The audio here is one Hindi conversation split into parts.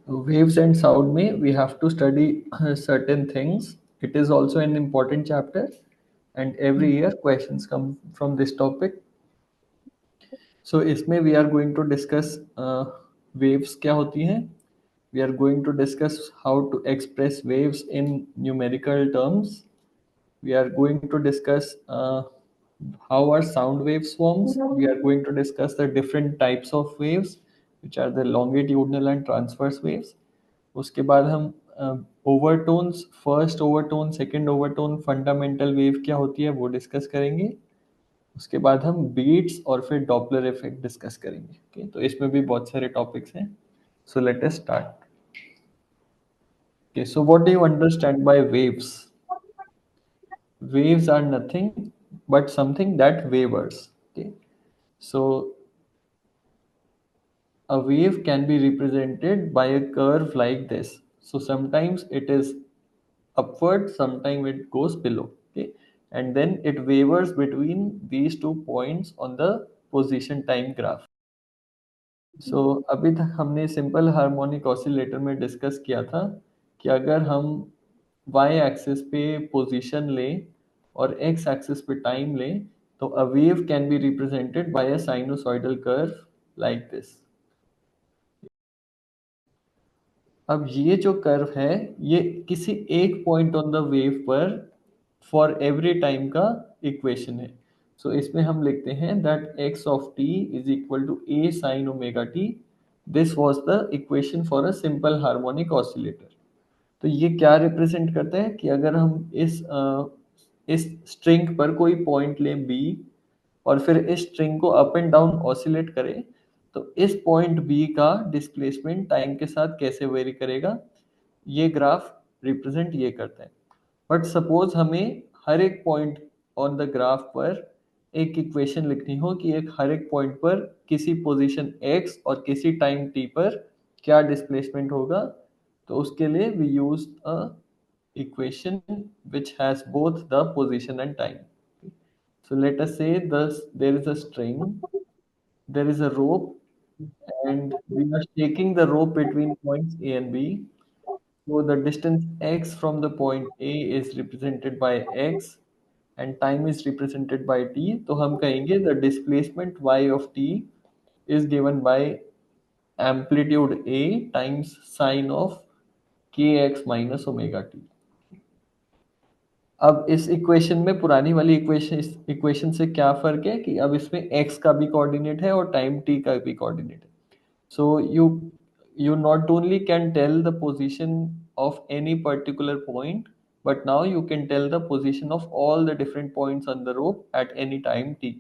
Waves and sound में we have to study certain things. It is also an important chapter, and every year questions come from this topic. So इसमें we are going to discuss waves क्या होती हैं. We are going to discuss how to express waves in numerical terms. We are going to discuss how are sound waves forms. We are going to discuss the different types of waves, which are the longitudinal and transverse waves. उसके बाद हम overtones, first overtone, second overtone, fundamental wave क्या होती है वो डिस्कस करेंगे. उसके बाद हम बीट्स और फिर डॉपलर इफेक्ट डिस्कस करेंगे. ओके, तो इसमें भी बहुत सारे टॉपिक्स हैं. सो let us start. Okay, so what do you understand by waves? Waves are nothing but something that wavers. Okay, so a wave can be represented by a curve like this. So sometimes it is upward, sometimes it goes below. Okay, and then it wavers between these 2 points on the position time graph. सो अभी तक हमने सिंपल हार्मोनिक ऑसिलेटर में डिस्कस किया था कि अगर हम वाई एक्सिस पे पोजीशन लें और एक्स एक्सिस पे टाइम लें तो a wave can be represented by a sinusoidal curve like this. अब ये जो कर्व है ये किसी एक पॉइंट ऑन द वेव पर फॉर एवरी टाइम का इक्वेशन है. सो इसमें हम लिखते हैं that x of t is equal to a sine omega t. This was the equation for a simple harmonic oscillator. तो ये क्या रिप्रेजेंट करता है कि अगर हम इस स्ट्रिंग पर कोई पॉइंट लें बी और फिर इस स्ट्रिंग को अप एंड डाउन ऑसिलेट करें तो इस पॉइंट बी का डिस्प्लेसमेंट टाइम के साथ कैसे वेरी करेगा, ये ग्राफ रिप्रेजेंट ये करता है. बट सपोज हमें हर एक पॉइंट ऑन द ग्राफ पर एक इक्वेशन लिखनी हो कि एक हर एक पॉइंट पर किसी पोजीशन x और किसी टाइम t पर क्या डिस्प्लेसमेंट होगा, तो उसके लिए we use a equation which has both the position and time. So let us say thus there is a string, there is a rope, and we are taking the rope between points A and B. So the distance x from the point A is represented by x and time is represented by t. तो हम कहेंगे the displacement y of t is given by amplitude A times sine of kx minus omega t. अब इस इक्वेशन में पुरानी वाली इक्वेशन इस इक्वेशन से क्या फर्क है कि अब इसमें x का भी कोऑर्डिनेट है और टाइम t का भी कोऑर्डिनेट है. So you not only can tell the position of any particular point, but now you can tell the position of all the different points on the rope at any time t.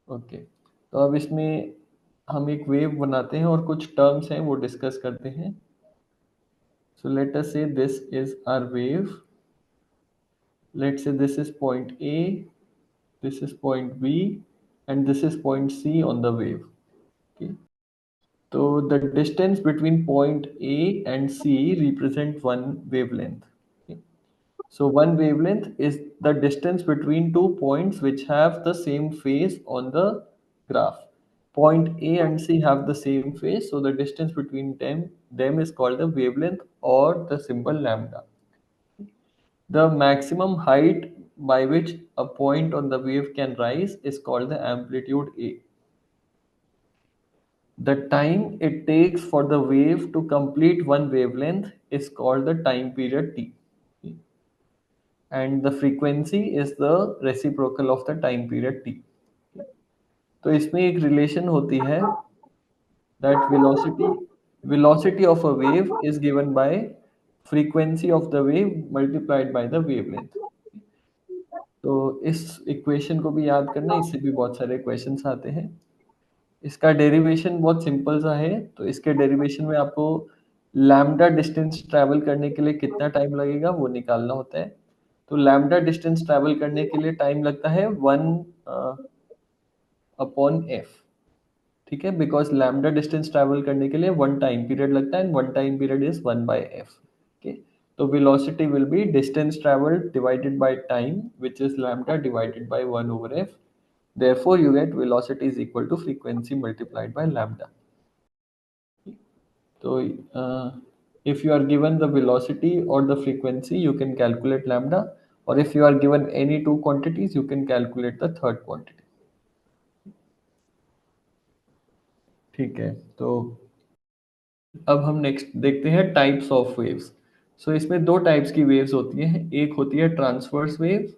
Okay, तो अब इसमें हम एक वेव बनाते हैं और कुछ टर्म्स हैं वो डिस्कस करते हैं. सो let us say this is our wave. Let's say this is point A, this is point B, and this is point C on the wave. Okay. So the distance between point A and C represent one wavelength. Okay. So one wavelength is the distance between 2 points which have the same phase on the graph. Point A and C have the same phase, so the distance between them is called the wavelength or the symbol lambda. The maximum height by which a point on the wave can rise is called the amplitude A. The time it takes for the wave to complete one wavelength is called the time period t. And the frequency is the reciprocal of the time period t. तो इसमें एक रिलेशन होती है that velocity of a wave is given by frequency of the wave multiplied by the wavelength. तो इस इक्वेशन को भी याद करना, इससे भी बहुत सारे क्वेश्चंस आते हैं. इसका डेरिवेशन बहुत सिंपल सा है. तो इसके डेरिवेशन में आपको लैम्डा डिस्टेंस ट्रैवल करने के लिए कितना टाइम लगेगा वो निकालना होता है. तो लैम्डा डिस्टेंस ट्रैवल करने के लिए टाइम लगता है 1/f. ठीक है, बिकॉज लैम्डा डिस्टेंस ट्रैवल करने के लिए वन टाइम पीरियड लगता है and one time period is 1/f. Okay, तो velocity will be distance travel divided by time which is lambda divided by 1/f. Therefore, you get velocity is equal to frequency multiplied by lambda. तो if you are given the velocity or the frequency, you can calculate lambda, or if you are given any two quantities, you can calculate the third quantity. ठीक है, तो अब हम नेक्स्ट देखते हैं टाइप्स ऑफ वेव्स। सो इसमें दो टाइप्स की वेव्स होती हैं, एक होती है ट्रांसवर्स वेव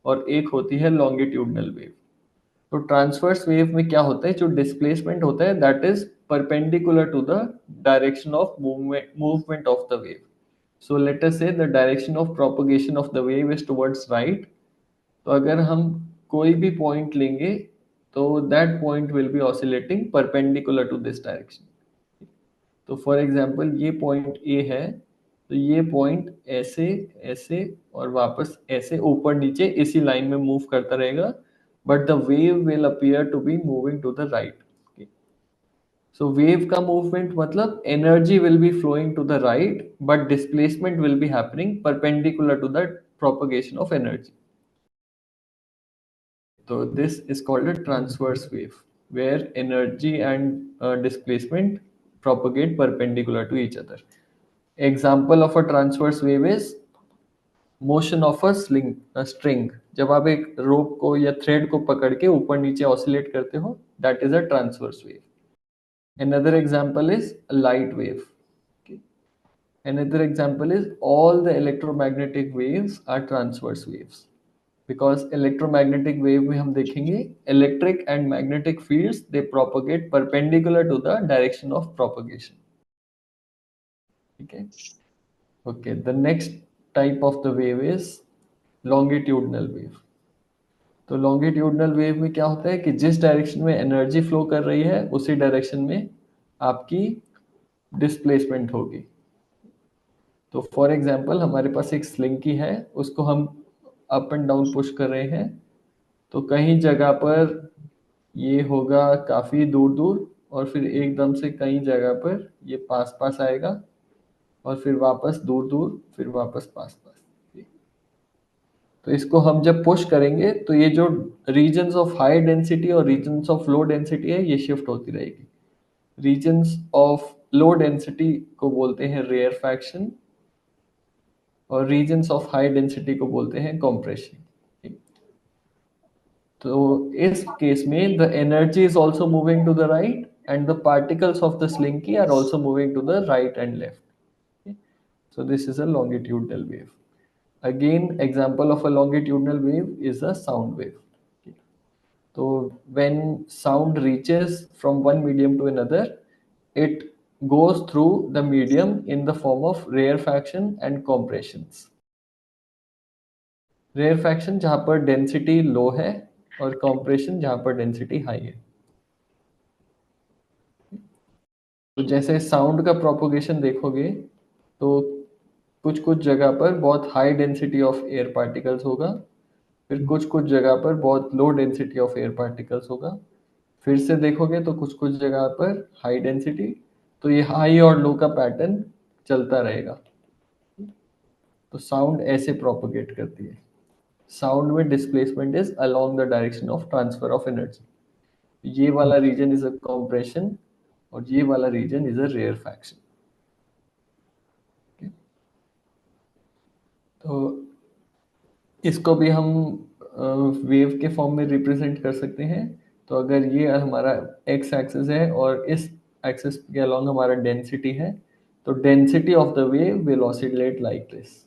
और एक होती है लॉन्गिट्यूडनल वेव। तो ट्रांसवर्स वेव में क्या होता है, जो डिस्प्लेसमेंट होता है that is perpendicular to the direction of movement of the wave. So let us say the direction of propagation of the wave is towards right. तो अगर हम कोई भी पॉइंट लेंगे तो that point will be oscillating perpendicular to this direction. तो फॉर एग्जांपल ये पॉइंट ए है, तो ये पॉइंट ऐसे ऐसे और वापस ऐसे ऊपर नीचे इसी लाइन में मूव करता रहेगा, but the wave will appear to be moving to the right. So wave का मूवमेंट मतलब energy will be flowing to the right, but displacement will be happening perpendicular to the propagation of energy. So this is called a transverse wave, where energy and displacement propagate perpendicular to each other. Example of a transverse wave is motion of a string. जब आप एक रोप को या थ्रेड को पकड़ के ऊपर नीचे ऑसिलेट करते हो, that is a transverse wave. Another example is a light wave. Okay. Another example is all the electromagnetic waves are transverse waves. Because electromagnetic wave में हम देखेंगे electric and magnetic fields they propagate perpendicular to the direction of propagation. ठीक है, okay. The next type of the wave is longitudinal wave. तो लॉन्गिट्यूडनल वेव में क्या होता है कि जिस डायरेक्शन में एनर्जी फ्लो कर रही है उसी डायरेक्शन में आपकी डिस्प्लेसमेंट होगी। तो फॉर एग्जांपल हमारे पास एक स्लिंकी है, उसको हम अप एंड डाउन पुश कर रहे हैं, तो कहीं जगह पर ये होगा काफ़ी दूर दूर और फिर एकदम से कई जगह पर ये पास पास आएगा और फिर वापस दूर दूर फिर वापस पास पास। तो इसको हम जब पुश करेंगे तो ये जो रीजन्स ऑफ हाई डेंसिटी और रीजन्स ऑफ लो डेंसिटी है ये शिफ्ट होती रहेगी। रीजन्स ऑफ लो डेंसिटी को बोलते हैं रेयरफैक्शन और रीजन्स ऑफ हाई डेंसिटी को बोलते हैं कॉम्प्रेशन। तो इस केस में the energy is also moving to the right and the particles of the slinky are also moving to the right and left. So this is a longitudinal wave. Again, example of a longitudinal wave is a sound wave. So when sound reaches from one medium to another, it goes through the medium in the form of rarefaction and compressions. Rarefaction जहाँ पर डेंसिटी लो है और compression जहाँ पर डेंसिटी हाई है। तो जैसे साउंड का प्रोपोगेशन देखोगे तो कुछ कुछ जगह पर बहुत high density of air particles होगा, फिर कुछ कुछ जगह पर बहुत low density of air particles होगा, फिर से देखोगे तो कुछ कुछ जगह पर हाई डेंसिटी। तो ये हाई और लो का पैटर्न चलता रहेगा। तो साउंड ऐसे प्रोपोगेट करती है। साउंड में displacement is along the direction of transfer of energy. ये वाला रीजन इज अ कॉम्प्रेशन और ये वाला रीजन इज अ रेयरफैक्शन। तो इसको भी हम वेव के फॉर्म में रिप्रेजेंट कर सकते हैं। तो अगर ये हमारा एक्स एक्सिस है और इस एक्सिस के अलोंग हमारा डेंसिटी है, तो density of the wave will oscillate like this.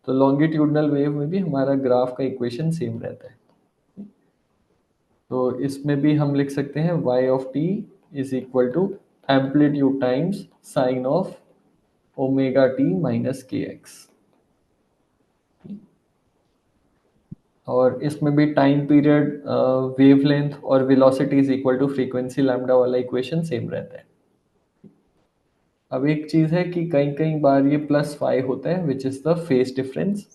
तो लॉन्गिट्यूडनल वेव में भी हमारा ग्राफ का इक्वेशन सेम रहता है। तो इसमें भी हम लिख सकते हैं y of t is equal to amplitude times sine of omega t minus k x. और इसमें भी टाइम पीरियड, वेवलेंथ और velocity is equal to frequency lambda वाला इक्वेशन सेम रहता है। अब एक चीज है कि कई कई बार ये +5 होता है which is the phase difference.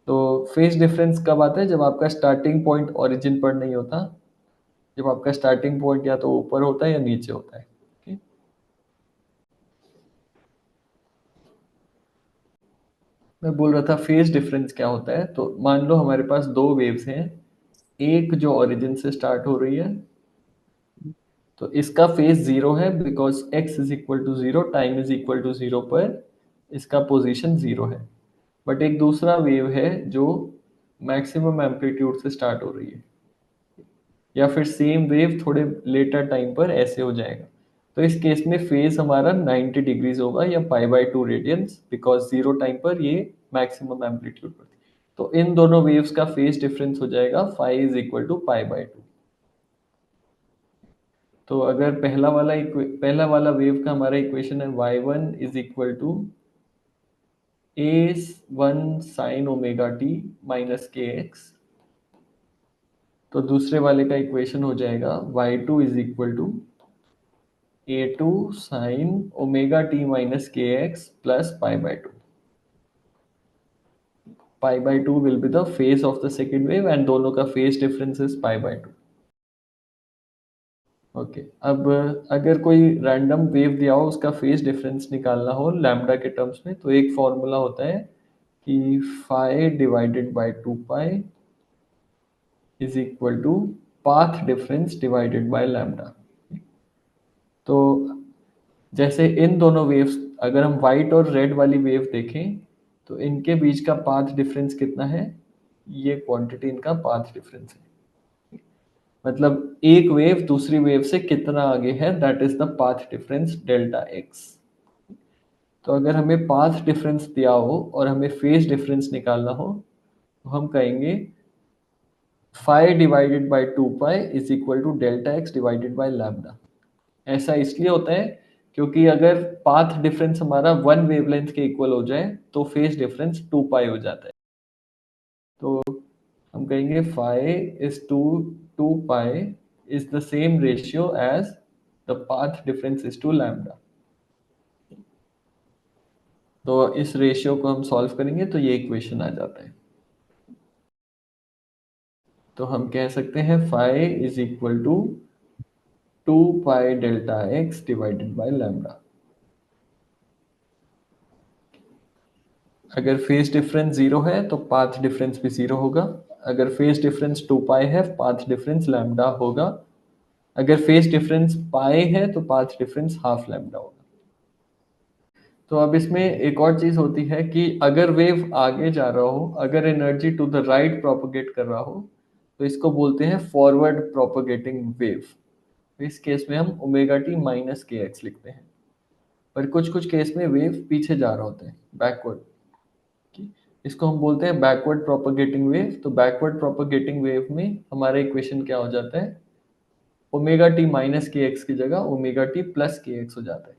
तो फेज डिफरेंस कब आता है, जब आपका स्टार्टिंग पॉइंट ओरिजिन पर नहीं होता, जब आपका स्टार्टिंग पॉइंट या तो ऊपर होता है या नीचे होता है। okay? मैं बोल रहा था फेज डिफरेंस क्या होता है। तो मान लो हमारे पास दो वेव्स हैं, एक जो ओरिजिन से स्टार्ट हो रही है तो इसका फेज जीरो है because x is equal to zero, time is equal to zero पर इसका पोजीशन जीरो है। बट एक दूसरा वेव है जो मैक्सिमम एम्पलीट्यूड से स्टार्ट हो रही है, या फिर सेम वेव थोड़े लेटर टाइम पर ऐसे हो जाएगा। तो इस केस में फेज हमारा 90 डिग्रीज होगा या पाई/2 रेडियंस, बिकॉज जीरो टाइम पर ये मैक्सिमम एम्पलीट्यूड पर थी। तो इन दोनों वेव्स का फेज डिफरेंस हो जाएगा फाई इज इक्वल टू पाई/2। तो अगर पहला वाला वेव का हमारा इक्वेशन है y1 is equal to a1 sine omega t minus k x, तो दूसरे वाले का इक्वेशन हो जाएगा y2 is equal to a2 sine omega t minus k x plus पाई/2। पाई/2 will be the phase of the second wave and दोनों का फेज डिफरेंस इज पाई/2। ओके, अब अगर कोई रैंडम वेव दिया हो, उसका फेज डिफरेंस निकालना हो लैम्डा के टर्म्स में, तो एक फॉर्मूला होता है कि phi divided by 2 pi is equal to path difference divided by lambda. तो जैसे इन दोनों वेव्स, अगर हम व्हाइट और रेड वाली वेव देखें तो इनके बीच का पाथ डिफरेंस कितना है, ये क्वांटिटी इनका पाथ डिफरेंस है। मतलब एक वेव दूसरी वेव से कितना आगे है, that is the path difference delta x. तो अगर हमें पाथ डिफरेंस दिया हो और हमें फेज डिफरेंस निकालना हो, तो हम कहेंगे phi divided by 2 pi is equal to delta x divided by lambda. ऐसा इसलिए होता है क्योंकि अगर पाथ डिफरेंस हमारा वन वेवलेंथ के इक्वल हो जाए तो फेज डिफरेंस 2 पाई हो जाता है। तो हम कहेंगे phi is to 2 pi is the same ratio as the path difference is to lambda. तो इस रेशियो को हम सॉल्व करेंगे तो ये इक्वेशन आ जाता है। तो हम कह सकते हैं phi is equal to 2 pi delta x divided by lambda. अगर फेज डिफरेंस जीरो है तो पाथ डिफरेंस भी जीरो होगा। अगर फेज डिफरेंस 2 पाई है, पाथ डिफरेंस लैम्डा होगा। अगर फेज डिफरेंस पाई है तो पाथ डिफरेंस हाफ लैम्डा होगा। तो अब इसमें एक और चीज होती है कि अगर वेव आगे जा रहा हो, अगर energy to the right propagate कर रहा हो, तो इसको बोलते हैं फॉरवर्ड प्रोपोगेटिंग वेव। तो इस केस में हम omega t minus k x लिखते हैं। पर कुछ कुछ केस में वेव पीछे जा रहा होता है, बैकवर्ड। इसको हम बोलते हैं बैकवर्ड प्रोपोगेटिंग वेव। तो बैकवर्ड प्रोपोगेटिंग वेव में हमारा इक्वेशन क्या हो जाता है, omega t minus k x की जगह omega t plus k x हो जाता है।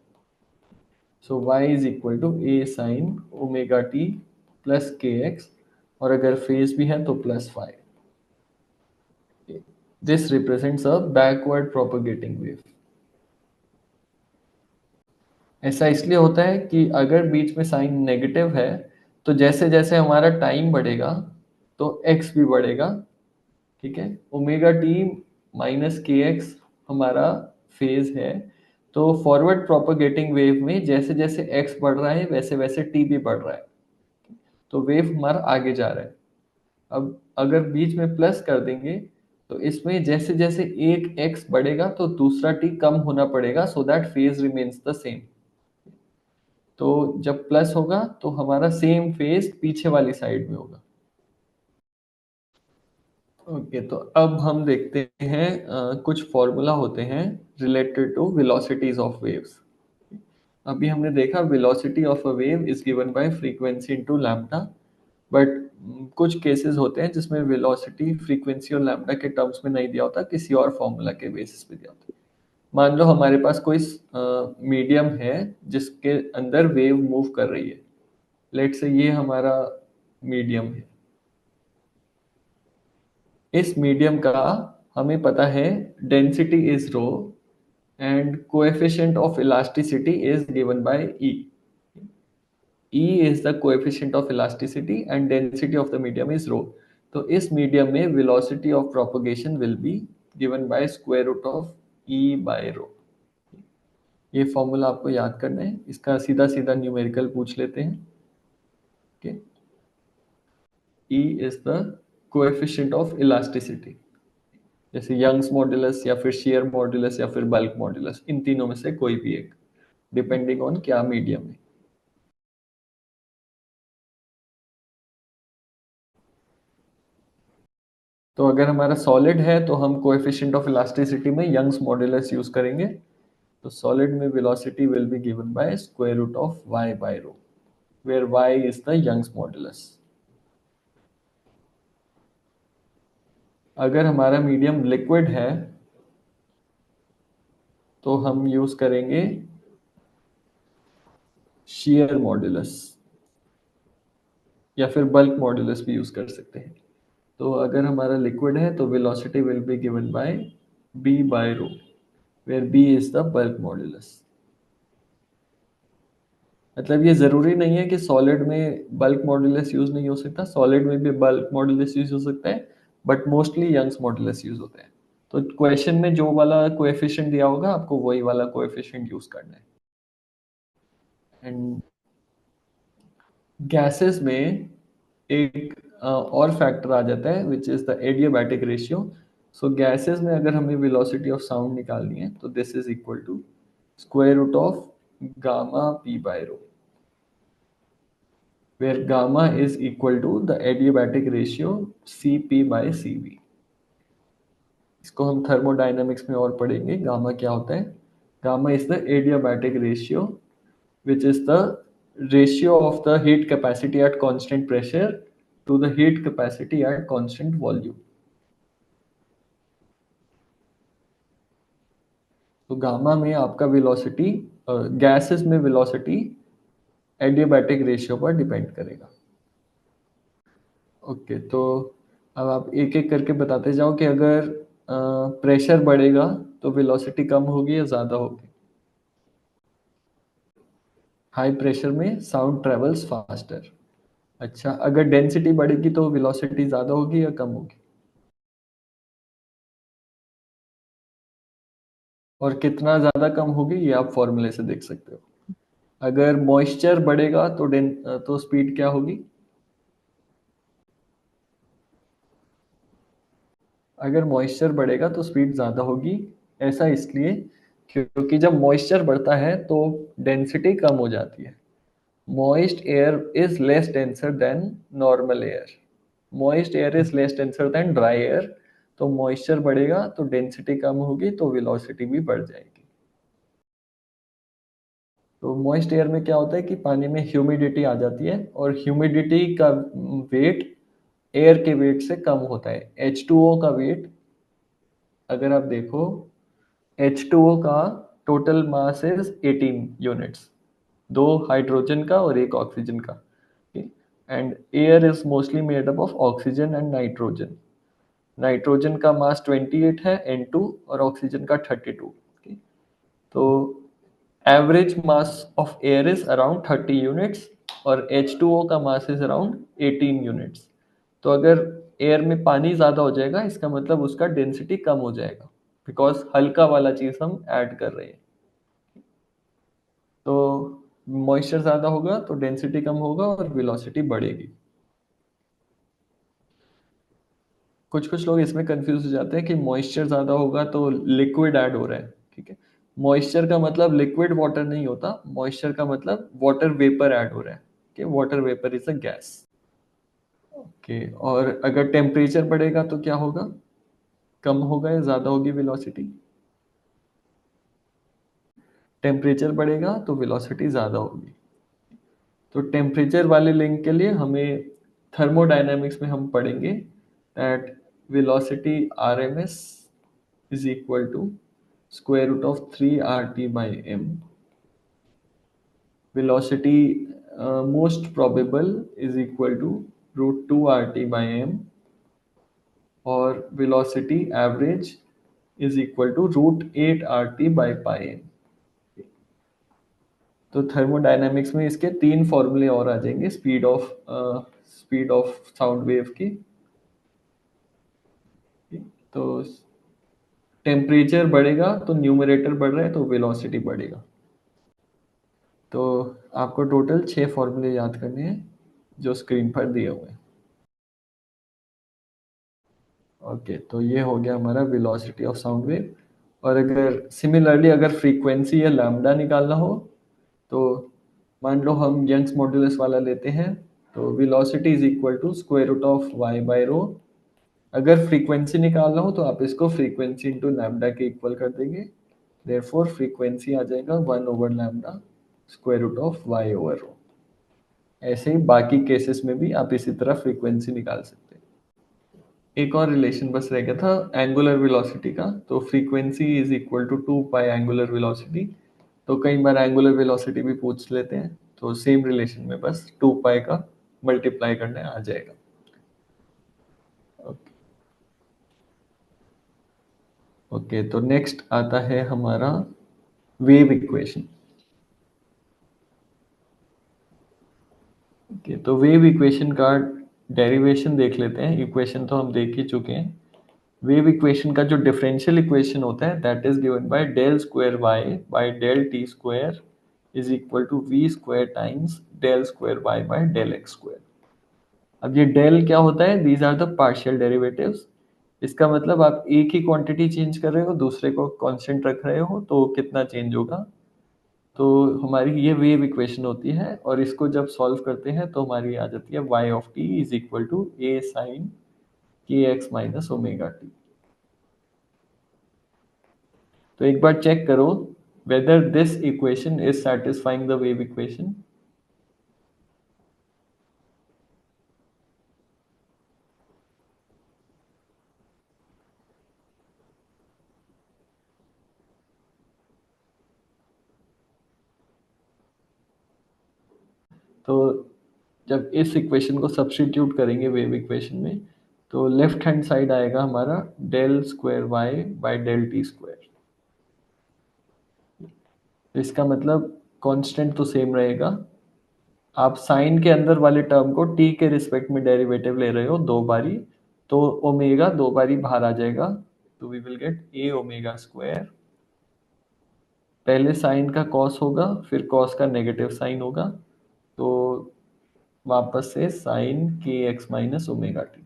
So y is equal to a sine omega t plus k x, और अगर फेज भी है तो plus five. This represents a backward propagating wave. ऐसा इसलिए होता है कि अगर बीच में साइन नेगेटिव है तो जैसे जैसे हमारा टाइम बढ़ेगा तो x भी बढ़ेगा। ठीक है, omega t minus k x हमारा फेज है। तो फॉरवर्ड प्रोपोगेटिंग वेव में जैसे जैसे x बढ़ रहा है वैसे वैसे t भी बढ़ रहा है, तो वेव हमारा आगे जा रहा है। अब अगर बीच में प्लस कर देंगे तो इसमें जैसे जैसे एक x बढ़ेगा तो दूसरा t कम होना पड़ेगा, so that phase remains the same. तो जब प्लस होगा तो हमारा सेम फेज पीछे वाली साइड में होगा। ओके, तो अब हम देखते हैं कुछ फॉर्मूला होते हैं related to velocities of waves. अभी हमने देखा velocity of a wave is given by frequency into lambda. But कुछ केसेस होते हैं जिसमें वेलोसिटी फ्रीक्वेंसी और लैम्डा के टर्म्स में नहीं दिया होता, किसी और फॉर्मूला के बेसिस पे दिया होता है। मान लो हमारे पास कोई मीडियम है जिसके अंदर वेव मूव कर रही है। लेट से ये हमारा मीडियम है। इस मीडियम का हमें पता है density is rho and coefficient of elasticity is given by E. E is the coefficient of elasticity and density of the medium is rho. तो इस मीडियम में velocity of propagation will be given by square root of E by rho। ये फॉर्मूला आपको याद करना है, इसका सीधा सीधा न्यूमेरिकल पूछ लेते हैं। okay? E is the coefficient of elasticity जैसे यंग्स मॉडुलस या फिर शेयर मॉडुलस या फिर बल्क मॉडुलस, इन तीनों में से कोई भी एक, डिपेंडिंग ऑन क्या मीडियम है। तो अगर हमारा सॉलिड है तो हम कोएफिशिएंट ऑफ इलास्टिसिटी में यंग्स मॉडुलस यूज करेंगे। तो सॉलिड में velocity will be given by square root of y by rho, where y is the Young's modulus. अगर हमारा मीडियम लिक्विड है तो हम यूज करेंगे शेयर मॉडुलस, या फिर बल्क मॉडुलस भी यूज कर सकते हैं। तो अगर हमारा लिक्विड है तो velocity will be given by b by rho, where b is the bulk modulus. मतलब ये जरूरी नहीं है कि सॉलिड में बल्क मॉडुलस यूज नहीं हो सकता, सॉलिड में भी बल्क मॉडुलस यूज हो सकता है, but mostly Young's modulus use होता है। तो क्वेश्चन में जो वाला कोएफिशिएंट दिया होगा आपको वही वाला कोएफिशिएंट यूज करना है। एंड गैसेस में एक और फैक्टर आ जाता है which is the adiabatic ratio. So gases में अगर हमें वेलोसिटी ऑफ साउंड निकालनी है तो this is equal to square root of gamma p by rho, where gamma is equal to the adiabatic ratio Cp by Cv। इसको हम थर्मोडायनामिक्स में और पढ़ेंगे गामा क्या होता है। Gamma is the adiabatic ratio which is the ratio of the heat capacity at constant pressure to the heat capacity at constant volume। तो गामा में आपका वेलोसिटी, गैसेस में वेलोसिटी एडियाबैटिक रेशियो पर डिपेंड करेगा। ओके, तो अब आप एक एक करके बताते जाओ कि अगर प्रेशर बढ़ेगा तो वेलोसिटी कम होगी या ज़्यादा होगी। हाई प्रेशर में साउंड ट्रेवल्स फास्टर। अच्छा, अगर डेंसिटी बढ़ेगी तो वेलोसिटी ज़्यादा होगी या कम होगी, और कितना ज़्यादा कम होगी ये आप फॉर्मूले से देख सकते हो। अगर मॉइस्चर बढ़ेगा तो तो स्पीड क्या होगी। अगर मॉइस्चर बढ़ेगा तो स्पीड ज़्यादा होगी। ऐसा इसलिए क्योंकि जब मॉइस्चर बढ़ता है तो डेंसिटी कम हो जाती है। Moist air is less denser than normal air। Moist air is less denser than dry air। तो मॉइस्चर बढ़ेगा तो डेंसिटी कम होगी तो वेलोसिटी भी बढ़ जाएगी। तो मॉइस्ट एयर में क्या होता है कि पानी में ह्यूमिडिटी आ जाती है, और ह्यूमिडिटी का वेट एयर के वेट से कम होता है। H2O का वेट अगर आप देखो, H2O का टोटल मास इज 18 यूनिट्स, दो हाइड्रोजन का और एक ऑक्सीजन का। And air is mostly made up of oxygen and nitrogen. Nitrogen का मास 28 है N2, और ऑक्सीजन का 32। तो average mass of air is around 30 units, और H2O का मास इज अराउंड 18 यूनिट्स। तो अगर एयर में पानी ज़्यादा हो जाएगा इसका मतलब उसका डेंसिटी कम हो जाएगा, बिकॉज हल्का वाला चीज़ हम ऐड कर रहे हैं। तो मॉइस्चर ज़्यादा होगा तो डेंसिटी कम होगा और वेलोसिटी बढ़ेगी। कुछ कुछ लोग इसमें कंफ्यूज हो जाते हैं कि मॉइस्चर ज़्यादा होगा तो लिक्विड ऐड हो रहा है। ठीक है, मॉइस्चर का मतलब लिक्विड वाटर नहीं होता, मॉइस्चर का मतलब वाटर वेपर ऐड हो रहा है। कि water vapour is a gas. Okay, और अगर टेम्परेचर बढ़ेगा तो क्या होगा, कम होगा या ज़्यादा होगी वेलोसिटी। टेम्परेचर बढ़ेगा तो वेलोसिटी ज़्यादा होगी। तो टेम्परेचर वाले लिंक के लिए हमें थर्मोडायनामिक्स में हम पढ़ेंगे that velocity RMS is equal to square root of 3 RT by m। Velocity most probable is equal to root 2 RT by m, और velocity average is equal to root 8 RT by pi m। तो थर्मोडायनामिक्स में इसके तीन फॉर्मूले और आ जाएंगे स्पीड ऑफ साउंड वेव की। तो टेम्परेचर बढ़ेगा तो न्यूमरेटर बढ़ रहा है तो वेलोसिटी बढ़ेगा। तो आपको टोटल 6 फॉर्मूले याद करने हैं जो स्क्रीन पर दिए हुए हैं। ओके, तो ये हो गया हमारा वेलोसिटी ऑफ साउंड वेव। और अगर सिमिलरली अगर फ्रीक्वेंसी या लैम्डा निकालना हो, तो मान लो हम यंग्स मॉडुलस वाला लेते हैं, तो velocity is equal to square root of Y by rho. अगर फ्रीक्वेंसी निकालना हो तो आप इसको फ्रीक्वेंसी इंटू लैम्डा के इक्वल कर देंगे, देयरफॉर फ्रीक्वेंसी आ जाएगा 1/लैम्डा square root of Y over rho. ऐसे ही बाकी केसेस में भी आप इसी तरह फ्रीक्वेंसी निकाल सकते हैं। एक और रिलेशन बस रह गया था एंगुलर वेलोसिटी का, तो frequency is equal to 2 pi angular velocity. तो कई बार एंगुलर वेलोसिटी भी पूछ लेते हैं, तो सेम रिलेशन में बस 2 पाई का मल्टीप्लाई करने आ जाएगा। ओके। ओके, तो नेक्स्ट आता है हमारा वेव इक्वेशन। ओके, तो वेव इक्वेशन का डेरिवेशन देख लेते हैं। इक्वेशन तो हम देख ही चुके हैं। वेव इक्वेशन का जो डिफरेंशियल इक्वेशन होता है that is given by del square y by del t square is equal to v square times del square y by del x square. अब ये डेल क्या होता है? These are the partial derivatives. इसका मतलब आप एक ही क्वांटिटी चेंज कर रहे हो, दूसरे को कांस्टेंट रख रहे हो, तो कितना चेंज होगा। तो हमारी ये वेव इक्वेशन होती है, और इसको जब सॉल्व करते हैं तो हमारी आ जाती है y of t is equal to a sine k x minus omega t. तो एक बार चेक करो whether this equation is satisfying the wave equation। तो जब इस इक्वेशन को सब्स्टिट्यूट करेंगे वेव इक्वेशन में, तो लेफ्ट हैंड साइड आएगा हमारा del square y by del t square. इसका मतलब कांस्टेंट तो सेम रहेगा। आप साइन के अंदर वाले टर्म को टी के रिस्पेक्ट में डेरिवेटिव ले रहे हो दो बारी, तो ओमेगा दो बारी बाहर आ जाएगा, तो we will get a omega square. पहले साइन का कॉस होगा, फिर कॉस का नेगेटिव साइन होगा, तो वापस से sign k x minus omega t.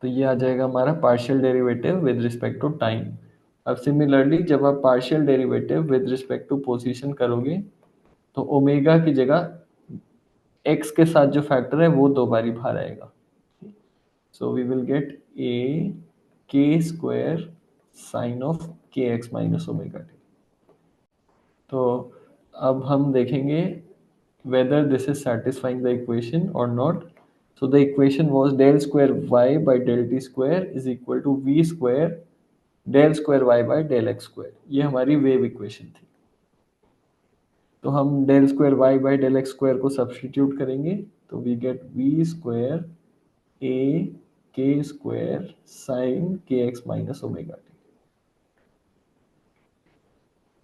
तो ये आ जाएगा हमारा partial derivative with respect to time. अब सिमिलरली जब आप partial derivative with respect to position करोगे, तो ओमेगा की जगह एक्स के साथ जो फैक्टर है वो दो बारी बाहर आएगा। So we will get a k square sine of k x minus omega t. तो अब हम देखेंगे whether this is satisfying the equation or not. So the equation was del square y by del t square is equal to v square del square y by del x square। ये हमारी वेव इक्वेशन थी। तो हम del square y by del x square को सब्स्टिट्यूट करेंगे, तो we get v square a k square sin kx minus omega t।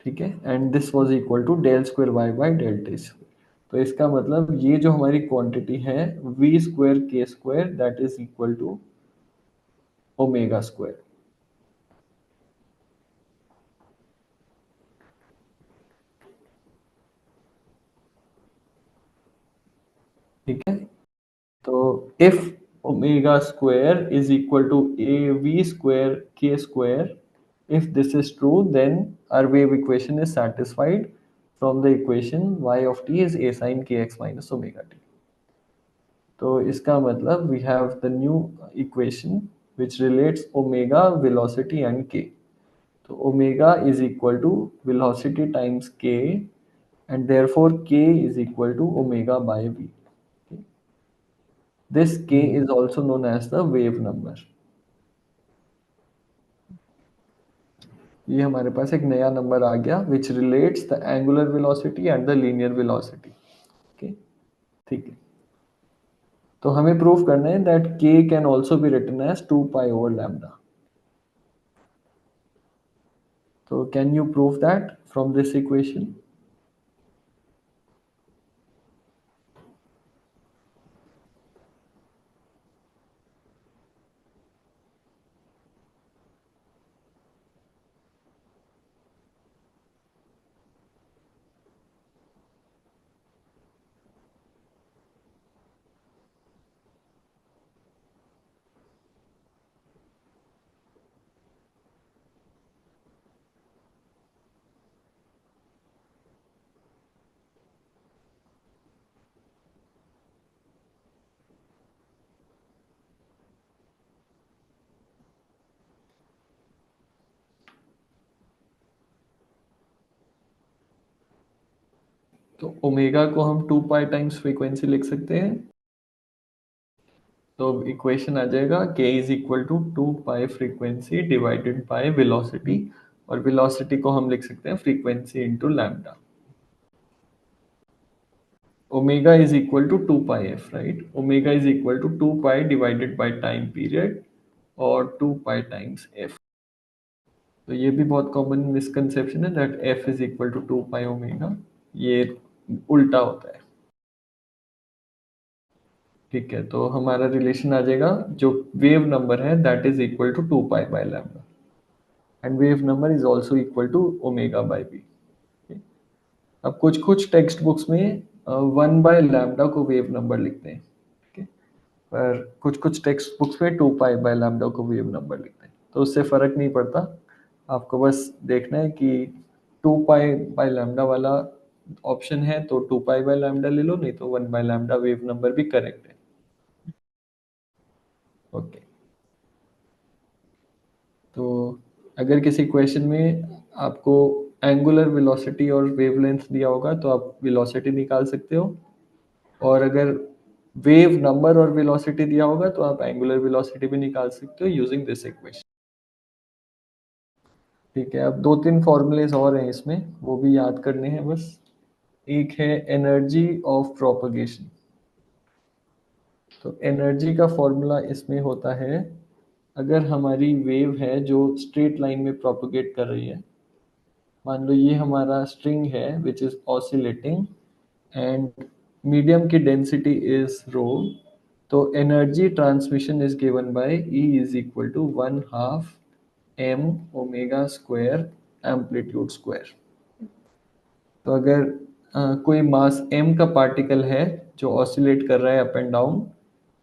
ठीक है, and this was equal to del square y by del t square. तो इसका मतलब ये जो हमारी क्वांटिटी है v square k square that is equal to omega square. ठीक है, तो if omega square is equal to a v square k square, if this is true then our wave equation is satisfied from the equation y of t is a sin kx minus omega t। तो इसका मतलब we have the new equation which relates omega velocity and k। तो omega is equal to velocity times k, and therefore k is equal to omega by v। This k is also known as the wave number। ये हमारे पास एक नया नंबर आ गया which relates the angular velocity and the linear velocity। Okay, ठीक है। तो हमें प्रूव करना है that k can also be written as 2 pi over lambda. तो can you prove that from this equation? तो ओमेगा को हम 2 पाई टाइम्स फ्रीक्वेंसी लिख सकते हैं। तो इक्वेशन आ जाएगा k is equal to 2 pi frequency divided by velocity, और वेलोसिटी को हम लिख सकते हैं frequency into lambda. Omega is equal to 2 pi f, right? Omega is equal to 2 pi divided by time period और 2 पाई टाइम्स एफ। तो ये भी बहुत कॉमन मिसकंसेप्शन है that f is equal to 2 pi omega, ये उल्टा होता है। ठीक है, तो हमारा रिलेशन आ जाएगा जो वेव नंबर है that is equal to 2 pi by lambda, and wave number is also equal to omega by b. अब कुछ कुछ टेक्स्ट बुक्स में 1/लैम्डा को वेव नंबर लिखते हैं, ठीक है, पर कुछ कुछ टेक्स्ट बुक्स में 2 पाई बाय लैम्डा को वेव नंबर लिखते हैं, तो उससे फर्क नहीं पड़ता। आपको बस देखना है कि 2 पाई बाय लैम्डा वाला ऑप्शन है तो 2 पाई बाय लैम्डा ले लो, नहीं तो 1/लैम्डा वेव नंबर भी करेक्ट है। ओके, तो अगर किसी क्वेश्चन में आपको एंगुलर वेलोसिटी और वेवलेंथ दिया होगा तो आप वेलोसिटी निकाल सकते हो, और अगर वेव नंबर और वेलोसिटी दिया होगा तो आप एंगुलर वेलोसिटी भी निकाल सकते हो यूजिंग दिस इक्वेशन। ठीक है, अब दो तीन फॉर्मूलेज और हैं इसमें, वो भी याद करने हैं बस। एक है एनर्जी ऑफ प्रोपगेशन। तो एनर्जी का फॉर्मूला इसमें होता है, अगर हमारी वेव है जो स्ट्रेट लाइन में प्रोपगेट कर रही है, मान लो ये हमारा स्ट्रिंग है which is oscillating and medium की डेंसिटी इज रो, तो energy transmission is given by E is equal to 1/2 m omega square amplitude square. तो अगर कोई मास m का पार्टिकल है जो ऑसिलेट कर रहा है अप एंड डाउन,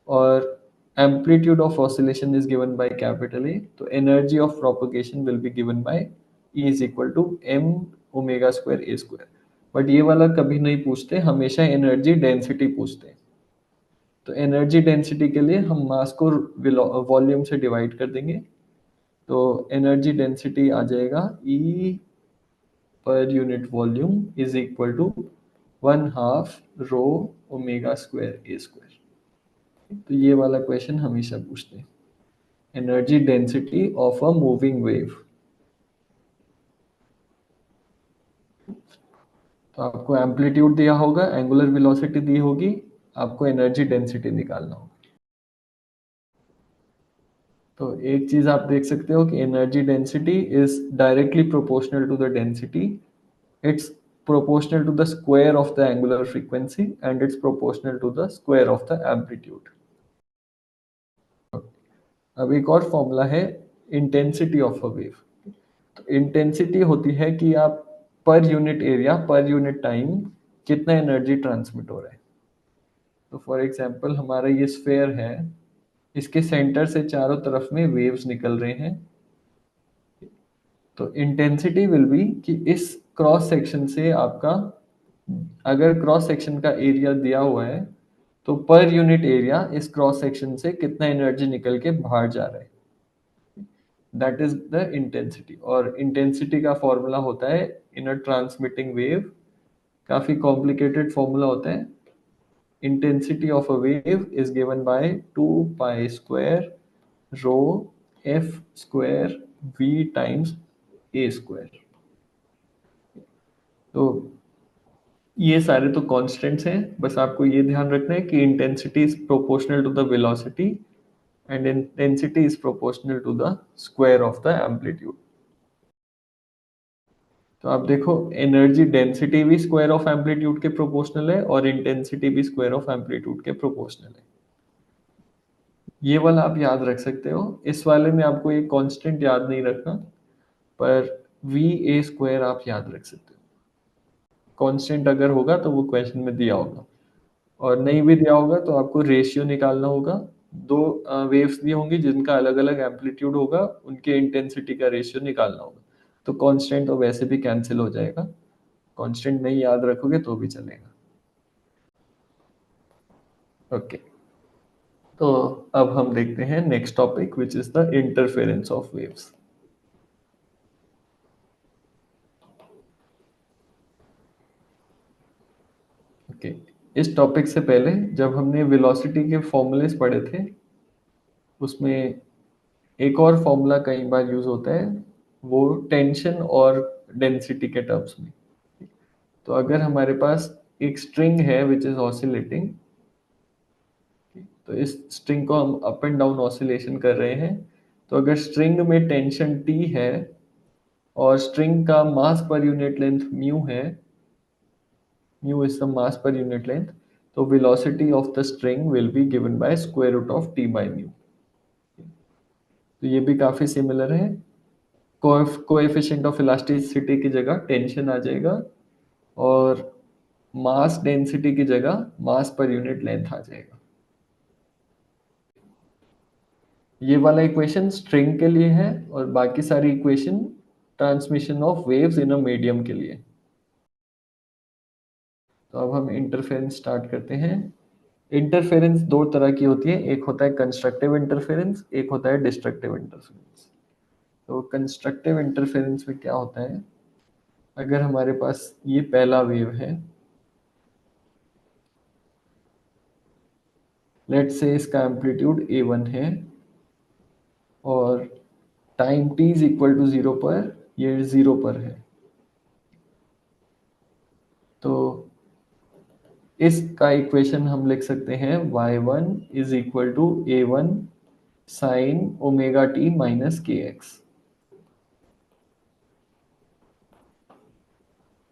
और amplitude of oscillation is given by capital A, तो energy of propagation will be given by E is equal to m omega square A square. But ये वाला कभी नहीं पूछते, हमेशा एनर्जी डेंसिटी पूछते हैं। तो एनर्जी डेंसिटी के लिए हम मास को वॉल्यूम से डिवाइड कर देंगे, तो एनर्जी डेंसिटी आ जाएगा E per unit volume is equal to 1/2 rho omega square A square. तो ये वाला क्वेश्चन हमेशा पूछते हैं, energy density of a moving wave. तो आपको एम्पलीट्यूड दिया होगा, एंगुलर वेलोसिटी दी होगी, आपको एनर्जी डेंसिटी निकालना होगा। तो एक चीज आप देख सकते हो कि energy density is directly proportional to the density, it's proportional to the square of the angular frequency and it's proportional to the square of the amplitude। अब एक और फॉर्मूला है इंटेंसिटी ऑफ अ वेव। तो इंटेंसिटी होती है कि आप पर unit area per unit time कितना एनर्जी ट्रांसमिट हो रहा है। तो फॉर एग्जांपल हमारा ये स्फेयर है, इसके सेंटर से चारों तरफ में वेव्स निकल रहे हैं, तो इंटेंसिटी विल बी कि इस क्रॉस सेक्शन से आपका, अगर क्रॉस सेक्शन का एरिया दिया हुआ है तो पर यूनिट एरिया इस क्रॉस सेक्शन से कितना एनर्जी निकल के बाहर जा रहा है, दैट इज द इंटेंसिटी। और इंटेंसिटी का फॉर्मूला होता है इन अ ट्रांसमिटिंग वेव, काफी कॉम्प्लिकेटेड फॉर्मूला होता है। Intensity of a wave is given by 2 pi square rho f square v times a square. तो ये सारे तो कांस्टेंट्स हैं, बस आपको ये ध्यान रखना है कि intensity is proportional to the velocity and intensity is proportional to the square of the amplitude. तो आप देखो एनर्जी डेंसिटी भी स्क्वायर ऑफ एम्पलीट्यूड के प्रोपोर्शनल है और इंटेंसिटी भी स्क्वायर ऑफ एम्पलीट्यूड के प्रोपोर्शनल है। ये वाला आप याद रख सकते हो। इस वाले में आपको ये कांस्टेंट याद नहीं रखना, पर वी ए स्क्वायर आप याद रख सकते हो। कांस्टेंट अगर होगा तो वो क्वेश्चन में दिया होगा, और नहीं भी दिया होगा तो आपको रेशियो निकालना होगा। दो वेव्स दी होंगी जिनका अलग अलग एम्पलीट्यूड होगा, उनके इंटेंसिटी का रेशियो निकालना होगा। तो कांस्टेंट तो वैसे भी कैंसिल हो जाएगा, कांस्टेंट नहीं याद रखोगे तो भी चलेगा। ओके, तो अब हम देखते हैं next topic which is the interference of waves. Okay, इस टॉपिक से पहले जब हमने वेलोसिटी के फॉर्मूलेस पढ़े थे, उसमें एक और फॉर्मूला कई बार यूज होता है, वो टेंशन और डेंसिटी के टर्म्स में। तो अगर हमारे पास एक स्ट्रिंग है विच इज ऑसिलेटिंग, तो इस स्ट्रिंग को हम अप एंड डाउन ऑसिलेशन कर रहे हैं। तो अगर स्ट्रिंग में टेंशन टी है और स्ट्रिंग का mass per unit length mu है, म्यू is the mass per unit length, तो velocity of the string will be given by square root of T by mu. तो ये भी काफी सिमिलर है। कोएफिशिएंट ऑफ इलास्टिसिटी की जगह टेंशन आ जाएगा और मास डेंसिटी की जगह मास पर यूनिट लेंथ आ जाएगा। ये वाला इक्वेशन स्ट्रिंग के लिए है और बाकी सारी equation transmission of waves in a medium के लिए। तो अब हम इंटरफेरेंस स्टार्ट करते हैं। इंटरफेरेंस दो तरह की होती है, एक होता है कंस्ट्रक्टिव इंटरफेरेंस, एक होता है डिस्ट्रक्टिव इंटरफेरेंस। तो कंस्ट्रक्टिव इंटरफेरेंस में क्या होता है, अगर हमारे पास ये पहला वेव है, लेट्स से इसका एम्पलीट्यूड a1 है और time t is equal to 0 पर ये 0 पर है, तो इसका इक्वेशन हम लिख सकते हैं y1 is equal to a1 sine omega t minus k x.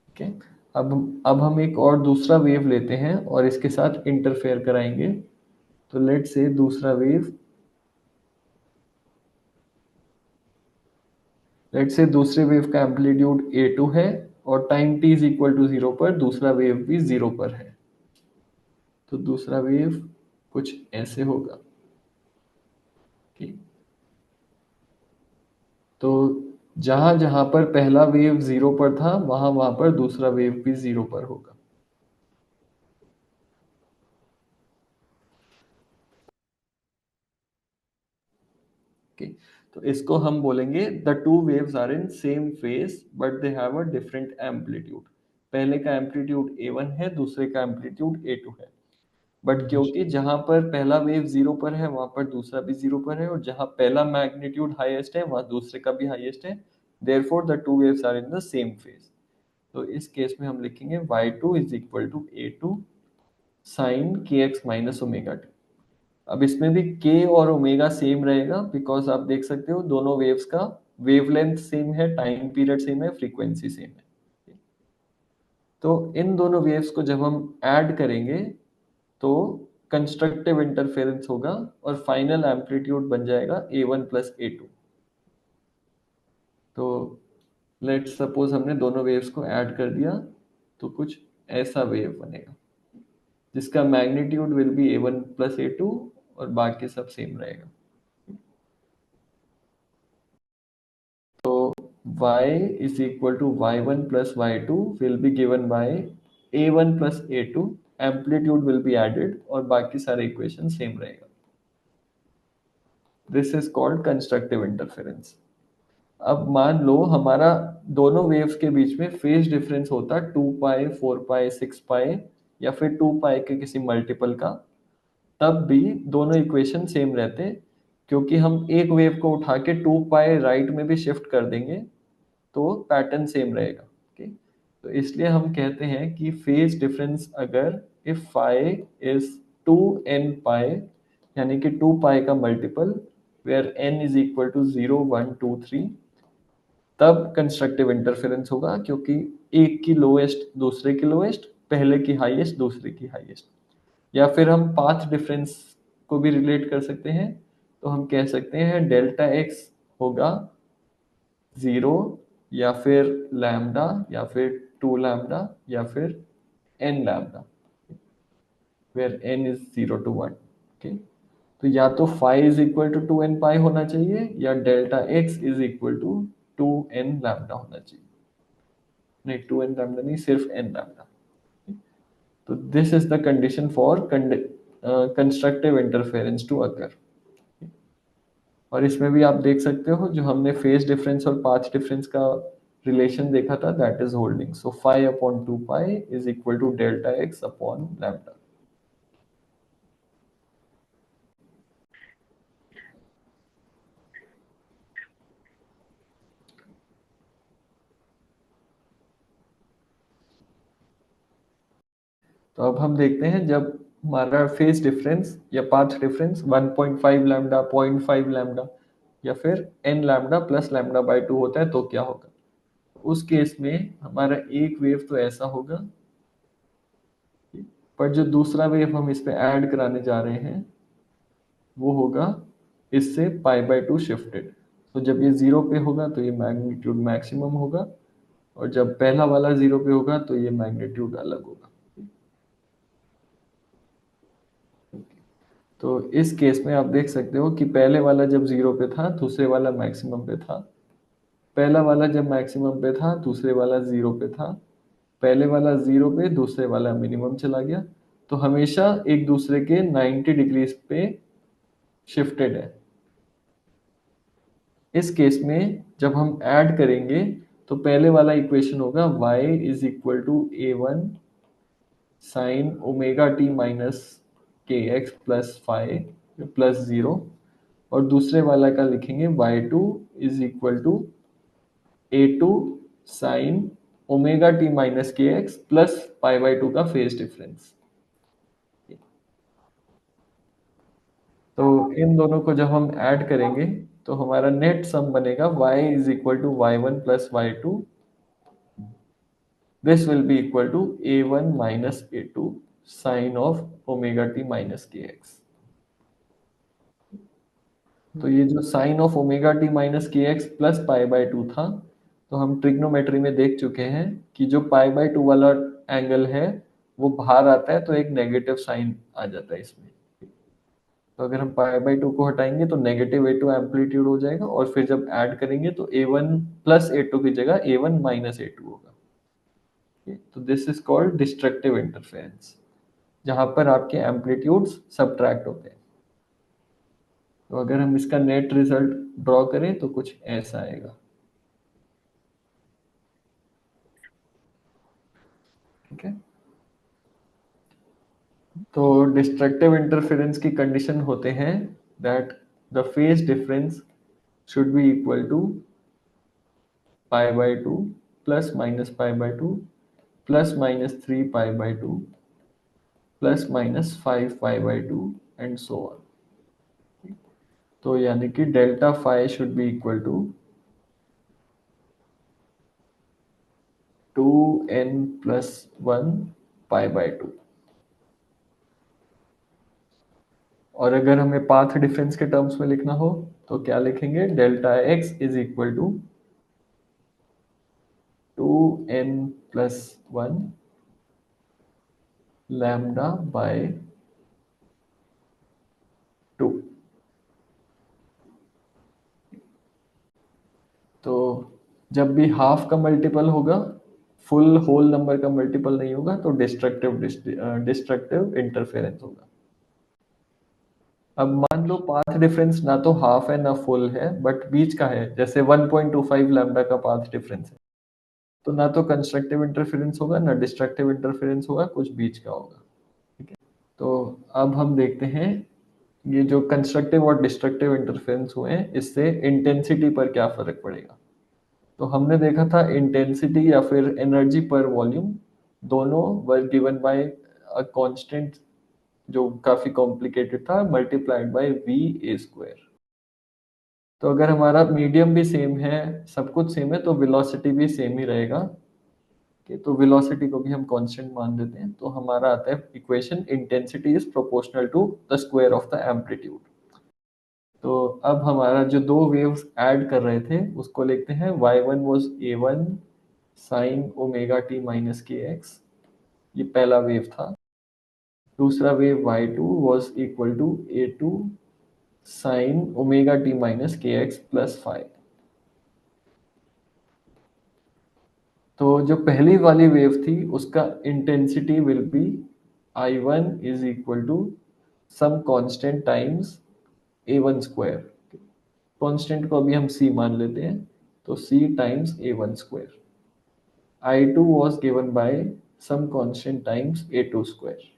Okay, अब हम एक और दूसरा वेव लेते हैं और इसके साथ इंटरफेयर कराएंगे। तो लेट से दूसरा वेव, लेट से दूसरे वेव का एम्पलीट्यूड a2 है और time t is equal to 0 पर दूसरा वेव भी 0 पर है। तो दूसरा वेव कुछ ऐसे होगा कि, तो जहां जहां पर पहला वेव 0 पर था वहां वहां पर दूसरा वेव भी 0 पर होगा। ओके, तो इसको हम बोलेंगे the two waves are in same phase but they have a different amplitude. पहले का एम्पलीट्यूड a1 है, दूसरे का एम्पलीट्यूड a2 है, बट क्योंकि जहां पर पहला वेव 0 पर है वहां पर दूसरा भी 0 पर है और जहां पहला मैग्नीट्यूड हाईएस्ट है वहां दूसरे का भी हाईएस्ट है, therefore the two waves are in the same phase. तो इस केस में हम लिखेंगे y2 is equal to a2 sine k x minus omega t. अब इसमें भी k और ओमेगा सेम रहेगा बिकॉज आप देख सकते हो दोनों वेव्स का वेवलेंथ सेम है, टाइम पीरियड सेम है, फ्रीक्वेंसी सेम है। तो इन दोनों वेव्स को जब हम ऐड करेंगे तो कंस्ट्रक्टिव इंटरफेरेंस होगा और फाइनल एम्पलीट्यूड बन जाएगा a1 प्लस a2। तो लेट्स सपोज हमने दोनों वेव्स को ऐड कर दिया, तो कुछ ऐसा वेव बनेगा जिसका magnitude will B a1 plus a2 और बाकी सब सेम रहेगा। तो y is equal to y1 plus y2 will be given by a1 plus a2, amplitude will be added और बाकी सारे इक्वेशन सेम रहेगा। This is called constructive interference. अब मान लो हमारा दोनों वेव्स के बीच में फेज डिफरेंस होता 2 पाई 4 पाई 6 पाई या फिर 2 पाई के किसी मल्टीपल का, तब भी दोनों इक्वेशन सेम रहते, क्योंकि हम एक वेव को उठा के 2 पाई राइट में भी शिफ्ट कर देंगे तो पैटर्न सेम रहेगा। ओके, तो इसलिए हम कहते हैं कि फेज डिफरेंस अगर if phi is 2n pi, यानी कि 2 पाई का multiple where n is equal to 0 1 2 3, तब कंस्ट्रक्टिव इंटरफेरेंस होगा, क्योंकि एक की लोएस्ट दूसरे की लोएस्ट, पहले की हाईएस्ट दूसरे की हाईएस्ट। या फिर हम पाथ डिफरेंस को भी रिलेट कर सकते हैं, तो हम कह सकते हैं डेल्टा एक्स होगा 0 या फिर लैम्डा या फिर 2 लैम्डा या फिर n lambda, where n is 0 to 1। ओके, तो या तो phi is equal to 2n pi होना चाहिए या delta x is equal to 2n lambda होना चाहिए। नहीं, 2n लैम्डा नहीं, सिर्फ n लैम्डा। तो this is the condition for constructive interference to occur. और इसमें भी आप देख सकते हो जो हमने फेज डिफरेंस और पाथ डिफरेंस का रिलेशन देखा था that is holding, so phi upon 2 pi is equal to delta x upon lambda. तो अब हम देखते हैं जब हमारा फेज डिफरेंस या पाथ डिफरेंस 1.5 लैम्डा, 0.5 लैम्डा या फिर n lambda plus lambda by 2 होता है तो क्या होगा। उस केस में हमारा एक वेव तो ऐसा होगा, पर जो दूसरा वेव हम इस पे ऐड कराने जा रहे हैं वो होगा इससे पाई बाय 2 शिफ्टेड। तो जब ये जीरो पे होगा तो ये मैग्नीट्यूड मैक्सिमम होगा, और जब पहला वाला जीरो पे होगा तो ये मैग्नीट्यूड अलग होगा। तो इस केस में आप देख सकते हो कि पहले वाला जब जीरो पे था दूसरे वाला मैक्सिमम पे था, पहला वाला जब मैक्सिमम पे था दूसरे वाला जीरो पे था, पहले वाला जीरो पे दूसरे वाला मिनिमम चला गया। तो हमेशा एक दूसरे के 90 डिग्रीज पे शिफ्टेड है। इस केस में जब हम ऐड करेंगे तो पहले वाला इक्वेशन होगा y is equal to a one sine omega t minus k x plus five plus zero, और दूसरे वाला का लिखेंगे y2 is equal to a two sine omega t minus k x plus pi by two का फेज डिफरेंस। तो इन दोनों को जब हम ऐड करेंगे तो हमारा नेट सम बनेगा y is equal to y one plus y two, this will be equal to a1 minus a2 sin of omega t minus kx। तो ये जो sine of omega t minus k x plus pi by two था, तो हम ट्रिग्नोमेट्री में देख चुके हैं कि जो पाई बाय टू वाला एंगल है वो बाहर आता है तो एक नेगेटिव साइन आ जाता है इसमें। तो अगर हम पाई बाय टू को हटाएंगे तो नेगेटिव ए टू एम्पलीट्यूड हो जाएगा, और फिर जब ऐड करेंगे तो ए वन प्लस ए टू की जगह ए वन माइनस ए टू होगा। तो this is called destructive interference, जहां पर आपके एम्पलीट्यूड्स सबट्रैक्ट होते हैं। तो अगर हम इसका नेट रिजल्ट ड्रॉ करें तो कुछ ऐसा आएगा। ठीक है, तो डिस्ट्रक्टिव इंटरफेरेंस की कंडीशन होते हैं that the phase difference should be equal to pi by two plus minus pi by two plus minus three pi by two plus minus five pi by two and so on. तो यानी कि delta phi should be equal to 2n plus one pi by two. और अगर हमें पाथ डिफरेंस के टर्म्स में लिखना हो तो क्या लिखेंगे, delta x is equal to 2n plus one lambda by two. तो जब भी हाफ का मल्टीपल होगा, फुल होल नंबर का मल्टीपल नहीं होगा, तो डिस्ट्रक्टिव इंटरफेरेंस होगा। अब मान लो पाथ डिफरेंस ना तो हाफ है ना फुल है बट बीच का है, जैसे 1.25 लैम्डा का पाथ डिफरेंस है, तो ना तो कंस्ट्रक्टिव इंटरफेरेंस होगा ना डिस्ट्रक्टिव इंटरफेरेंस होगा, कुछ बीच का होगा। ठीक है, तो अब हम देखते हैं ये जो कंस्ट्रक्टिव और डिस्ट्रक्टिव इंटरफेरेंस हुए हैं इससे इंटेंसिटी पर क्या फर्क पड़ेगा। तो हमने देखा था इंटेंसिटी या फिर एनर्जी पर वॉल्यूम दोनों were given by a constant जो काफी कॉम्प्लिकेटेड था, multiplied by V A square. तो अगर हमारा मीडियम भी सेम है, सब कुछ सेम है, तो वेलोसिटी भी सेम ही रहेगा। कि तो वेलोसिटी को भी हम कांस्टेंट मान देते हैं, तो हमारा आता है equation intensity is proportional to the square of the amplitude. तो अब हमारा जो दो वेव्स ऐड कर रहे थे उसको लिखते हैं y1 was a1 sine omega t minus k x, ये पहला वेव था। दूसरा wave y2 was equal to a2 sine omega t minus k x plus five. तो जो पहली वाली वेव थी उसका intensity will be I1 is equal to some constant times a1 square. Constant को अभी हम c मान लेते हैं। तो c टाइम्स a1 स्क्वायर, I2 was given by some constant times A2 square.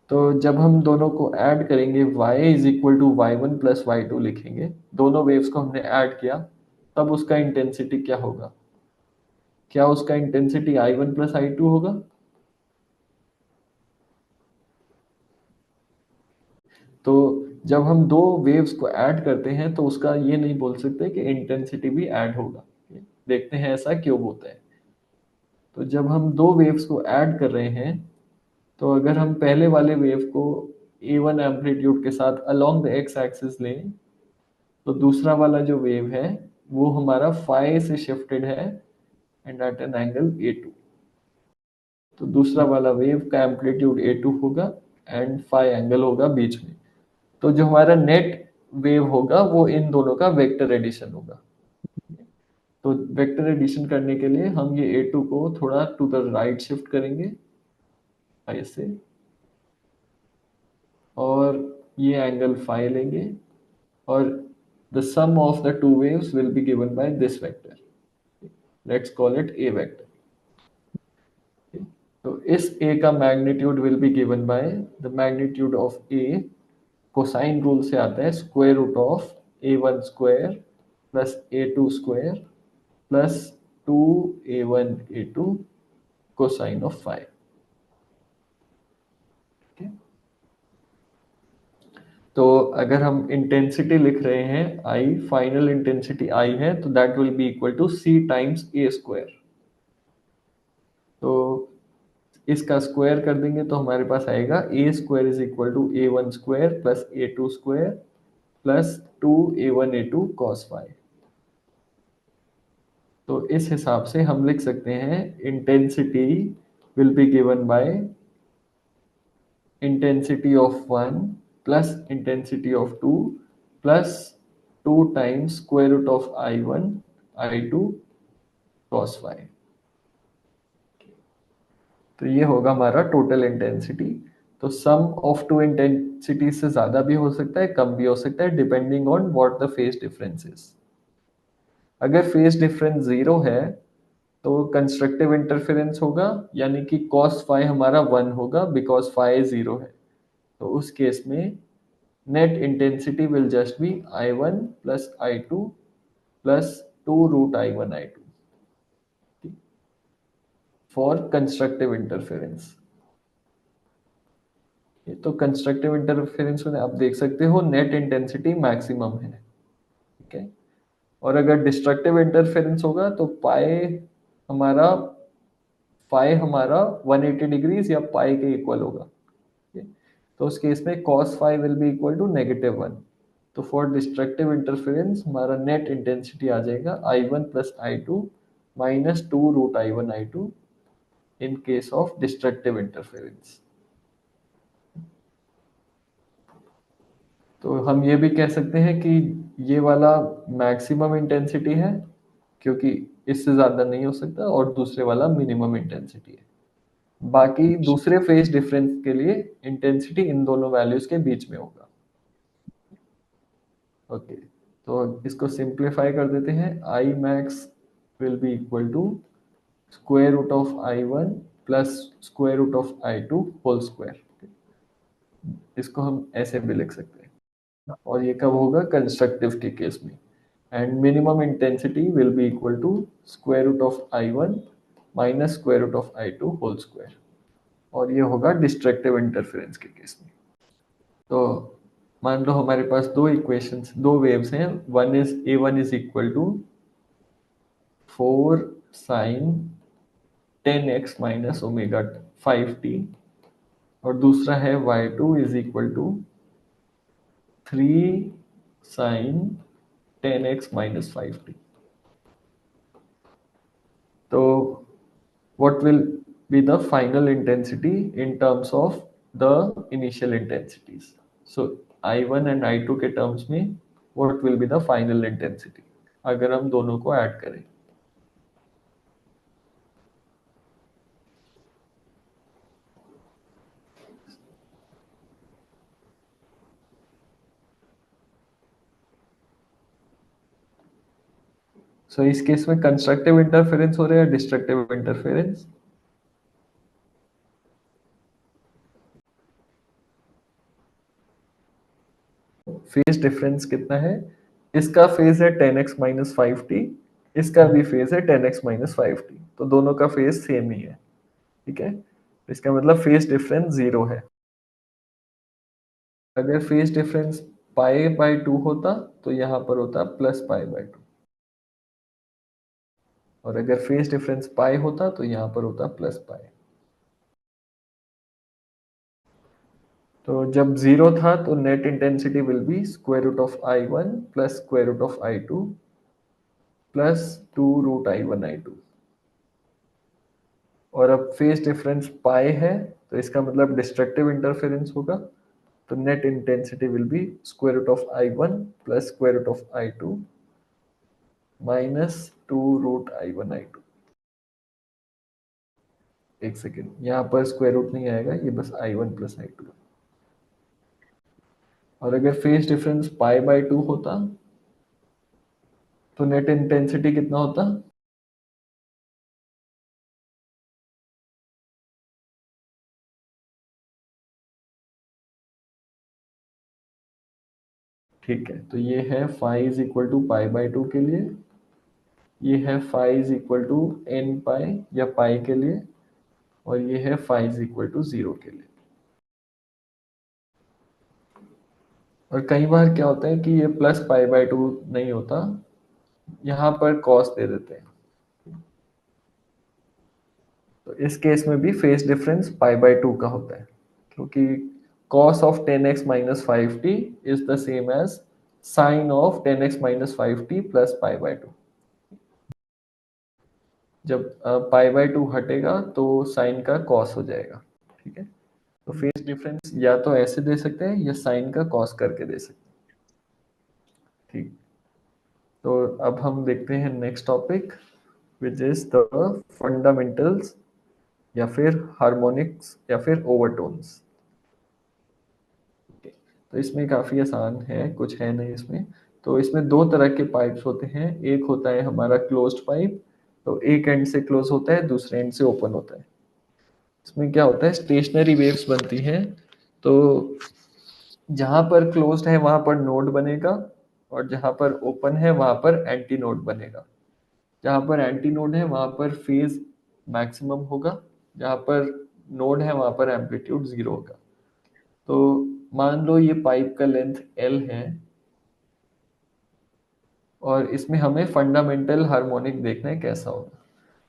तो जब हम दोनों को ऐड करेंगे y is equal to y one plus y two लिखेंगे, दोनों वेव्स को हमने ऐड किया, तब उसका इंटेंसिटी क्या होगा? क्या उसका इंटेंसिटी I1 प्लस I2 होगा? तो जब हम दो वेव्स को ऐड करते हैं तो उसका ये नहीं बोल सकते कि इंटेंसिटी भी ऐड होगा। देखते हैं ऐसा क्यों होता है। तो जब हम दो वेव्स को ऐड कर रहे हैं, तो अगर हम पहले वाले वेव को a1 एम्पलीट्यूड के साथ अलोंग द एक्स एक्सिस लें, तो दूसरा वाला जो वेव है वो हमारा फाई से शिफ्टेड है and eight an angle a2। तो दूसरा वाला वेव का एम्पलीट्यूड a2 होगा एंड फाई एंगल होगा बीच में। तो जो हमारा नेट वेव होगा वो इन दोनों का वेक्टर एडिशन होगा। तो वेक्टर एडिशन करने के लिए हम ये a2 को थोड़ा टू द राइट शिफ्ट करेंगे ऐसे, और ये एंगल फाई लेंगे, और the sum of the two waves will be given by this vector. Let's call it a vector. तो इस a का magnitude will be given by the magnitude of a, cosine rule से आता है square root of a1 square plus a2 square plus 2a1 a2 cosine of five. तो अगर हम इंटेंसिटी लिख रहे हैं I, फाइनल इंटेंसिटी I है, तो that will be equal to c times a square. तो इसका स्क्वायर कर देंगे तो हमारे पास आएगा a square is equal to a1 square plus a2 square plus 2a1 a2 cos five. तो इस हिसाब से हम लिख सकते हैं intensity will be given by intensity of one plus intensity of two plus 2 times square root of I1 I2 cos five. तो ये होगा हमारा टोटल इंटेंसिटी। तो सम ऑफ टू इंटेंसिटी से ज्यादा भी हो सकता है, कम भी हो सकता है, depending on what the phase difference is. अगर फेज डिफरेंस जीरो है तो कंस्ट्रक्टिव इंटरफेरेंस होगा, यानी कि cos फाई हमारा वन होगा बिकॉज फाई जीरो है। तो उस केस में net intensity will just be I1 plus I2 plus 2 root I1 I2 for constructive interference. तो कंस्ट्रक्टिव इंटरफेरेंस में आप देख सकते हो नेट इंटेंसिटी मैक्सिमम है, ठीक है। और अगर डिस्ट्रक्टिव इंटरफेरेंस होगा तो हमारा पाई हमारा 180 डिग्रीज या पाई के इक्वल होगा, ठीक है? तो उस केस में cos phi will be equal to -1। तो फॉर डिस्ट्रक्टिव इंटरफेरेंस हमारा नेट इंटेंसिटी आ जाएगा I1 plus I2 minus 2 root I1 I2 in case of destructive interference. तो हम ये भी कह सकते हैं कि ये वाला मैक्सिमम इंटेंसिटी है क्योंकि इससे ज़्यादा नहीं हो सकता, और दूसरे वाला मिनिमम इंटेंसिटी है। बाकी दूसरे फेज डिफरेंस के लिए इंटेंसिटी इन दोनों वैल्यूज के बीच में होगा। ओके, तो इसको सिंप्लीफाई कर देते हैं। I max will be equal to square root of I1 plus square root of I2 whole square. इसको हम ऐसे भी लिख सकते हैं, और ये कब होगा? कंस्ट्रक्टिव के केस में। And minimum intensity will be equal to square root of I1 minus square root of I2 whole square, और ये होगा डिस्ट्रक्टिव इंटरफेरेंस के केस में। तो मान लो हमारे पास दो इक्वेशंस, दो वेव्स हैं। One is a1 is equal to 4 sine 10x minus omega 5t, और दूसरा है y2 is equal to 3 sine 10x minus 5t। तो what will be the final intensity in terms of the initial intensities? So I1 and I2 के terms में what will be the final intensity अगर हम दोनों को ऐड करें? सो इस केस में कंस्ट्रक्टिव इंटरफेरेंस हो रहा है या डिस्ट्रक्टिव इंटरफेरेंस? फेज डिफरेंस कितना है? इसका फेज है 10x-5t, इसका भी फेज है 10x-5t, तो दोनों का फेज सेम ही है। ठीक है, इसका मतलब फेज डिफरेंस 0 है। अगर फेज डिफरेंस पाई/2 होता तो यहाँ पर होता +पाई/2, और अगर फेज डिफरेंस पाई होता तो यहाँ पर होता +पाई। तो जब 0 था तो net intensity will be √I1 plus √I2 plus 2√I1I2। और अब फेज डिफरेंस पाई है तो इसका मतलब डिस्ट्रक्टिव इंटरफेरेंस होगा, तो net intensity will be √I1 plus √I2 minus 2√I1I2। एक सेकेंड, यहाँ पर स्क्वायर रूट नहीं आएगा, ये बस I1 प्लस I2। और अगर फेज डिफरेंस पाई/2 होता तो नेट इंटेंसिटी कितना होता? ठीक है, तो ये है फाई इज इक्वल टू पाई/2 के लिए, ये है phi is equal to n pi या पाई के लिए, और ये है फाई इज इक्वल टू 0 के लिए। और कई बार क्या होता है कि ये +पाई/2 नहीं होता, यहाँ पर कॉस दे देते हैं, तो इस केस में भी फेज डिफरेंस पाई/2 का होता है, क्योंकि cos of 10x-5t is the same as sine of 10x-5t plus पाई/2। जब पाई/2 हटेगा तो साइन का कॉस हो जाएगा। ठीक है, तो फेज डिफरेंस या तो ऐसे दे सकते हैं या साइन का कॉस करके दे सकते हैं। ठीक, तो अब हम देखते हैं next topic, which is the fundamentals या फिर हार्मोनिक्स या फिर ओवरटोन्स। तो इसमें काफ़ी आसान है, कुछ है नहीं इसमें। तो इसमें दो तरह के पाइप्स होते हैं, एक होता है हमारा क्लोज्ड पाइप, तो एक एंड से क्लोज होता है, दूसरे एंड से ओपन होता है। इसमें क्या होता है, स्टेशनरी वेव्स बनती हैं, तो जहाँ पर क्लोज्ड है वहाँ पर नोड बनेगा, और जहाँ पर ओपन है वहाँ पर एंटी नोड बनेगा। जहाँ पर एंटी नोड है वहाँ पर फेज मैक्सिमम होगा, जहाँ पर नोड है वहाँ पर एम्पलीट्यूड 0 होगा। तो मान लो ये पाइप का लेंथ L है, और इसमें हमें फंडामेंटल हार्मोनिक देखना है कैसा होगा।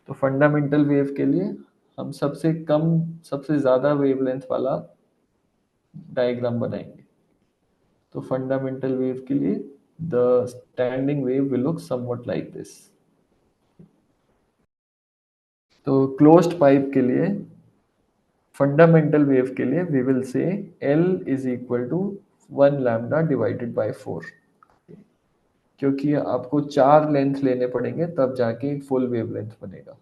तो फंडामेंटल वेव के लिए हम सबसे कम सबसे ज़्यादा वेवलेंथ वाला डायग्राम बनाएंगे। तो फंडामेंटल वेव के लिए the standing wave will look something like this. तो क्लोज्ड पाइप के लिए, फंडामेंटल वेव के लिए we will say L is equal to 1 lambda divided by 4, क्योंकि आपको 4 लेंथ लेने पड़ेंगे तब जाके एक फुल वेवलेंथ बनेगा।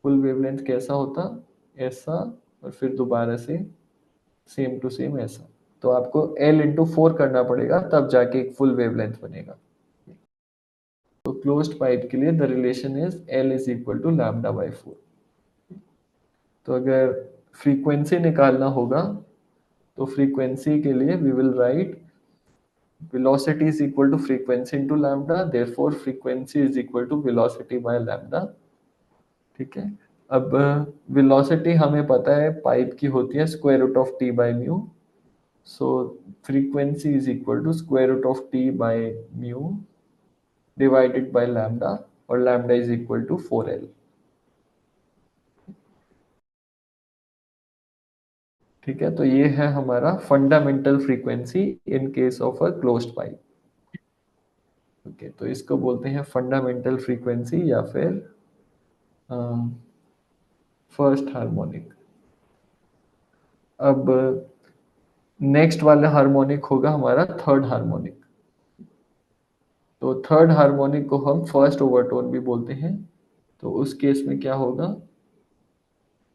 फुल वेवलेंथ कैसा होता? ऐसा, और फिर दोबारा से सेम टू सेम ऐसा। तो आपको L/4 करना पड़ेगा तब जाके एक फुल वेवलेंथ बनेगा। तो क्लोज्ड पाइप के लिए the relation is L is equal to lambda by 4। तो अगर फ्रीक्वेंसी निकालना होगा तो फ्रीक्वेंसी के लिए we will write velocity is equal to frequency into lambda, therefore frequency is equal to velocity by lambda। ठीक है, अब वेलोसिटी हमें पता है पाइप की होती है square root of T by mu, so frequency is equal to square root of T by mu divided by lambda, और lambda is equal to 4L। ठीक है, तो ये है हमारा fundamental frequency in case of a closed pipe. Okay, तो इसको बोलते हैं फंडामेंटल फ्रीक्वेंसी या फिर फर्स्ट हार्मोनिक। अब नेक्स्ट वाला हार्मोनिक होगा हमारा थर्ड हार्मोनिक। तो थर्ड हार्मोनिक को हम फर्स्ट ओवरटोन भी बोलते हैं। तो उस केस में क्या होगा,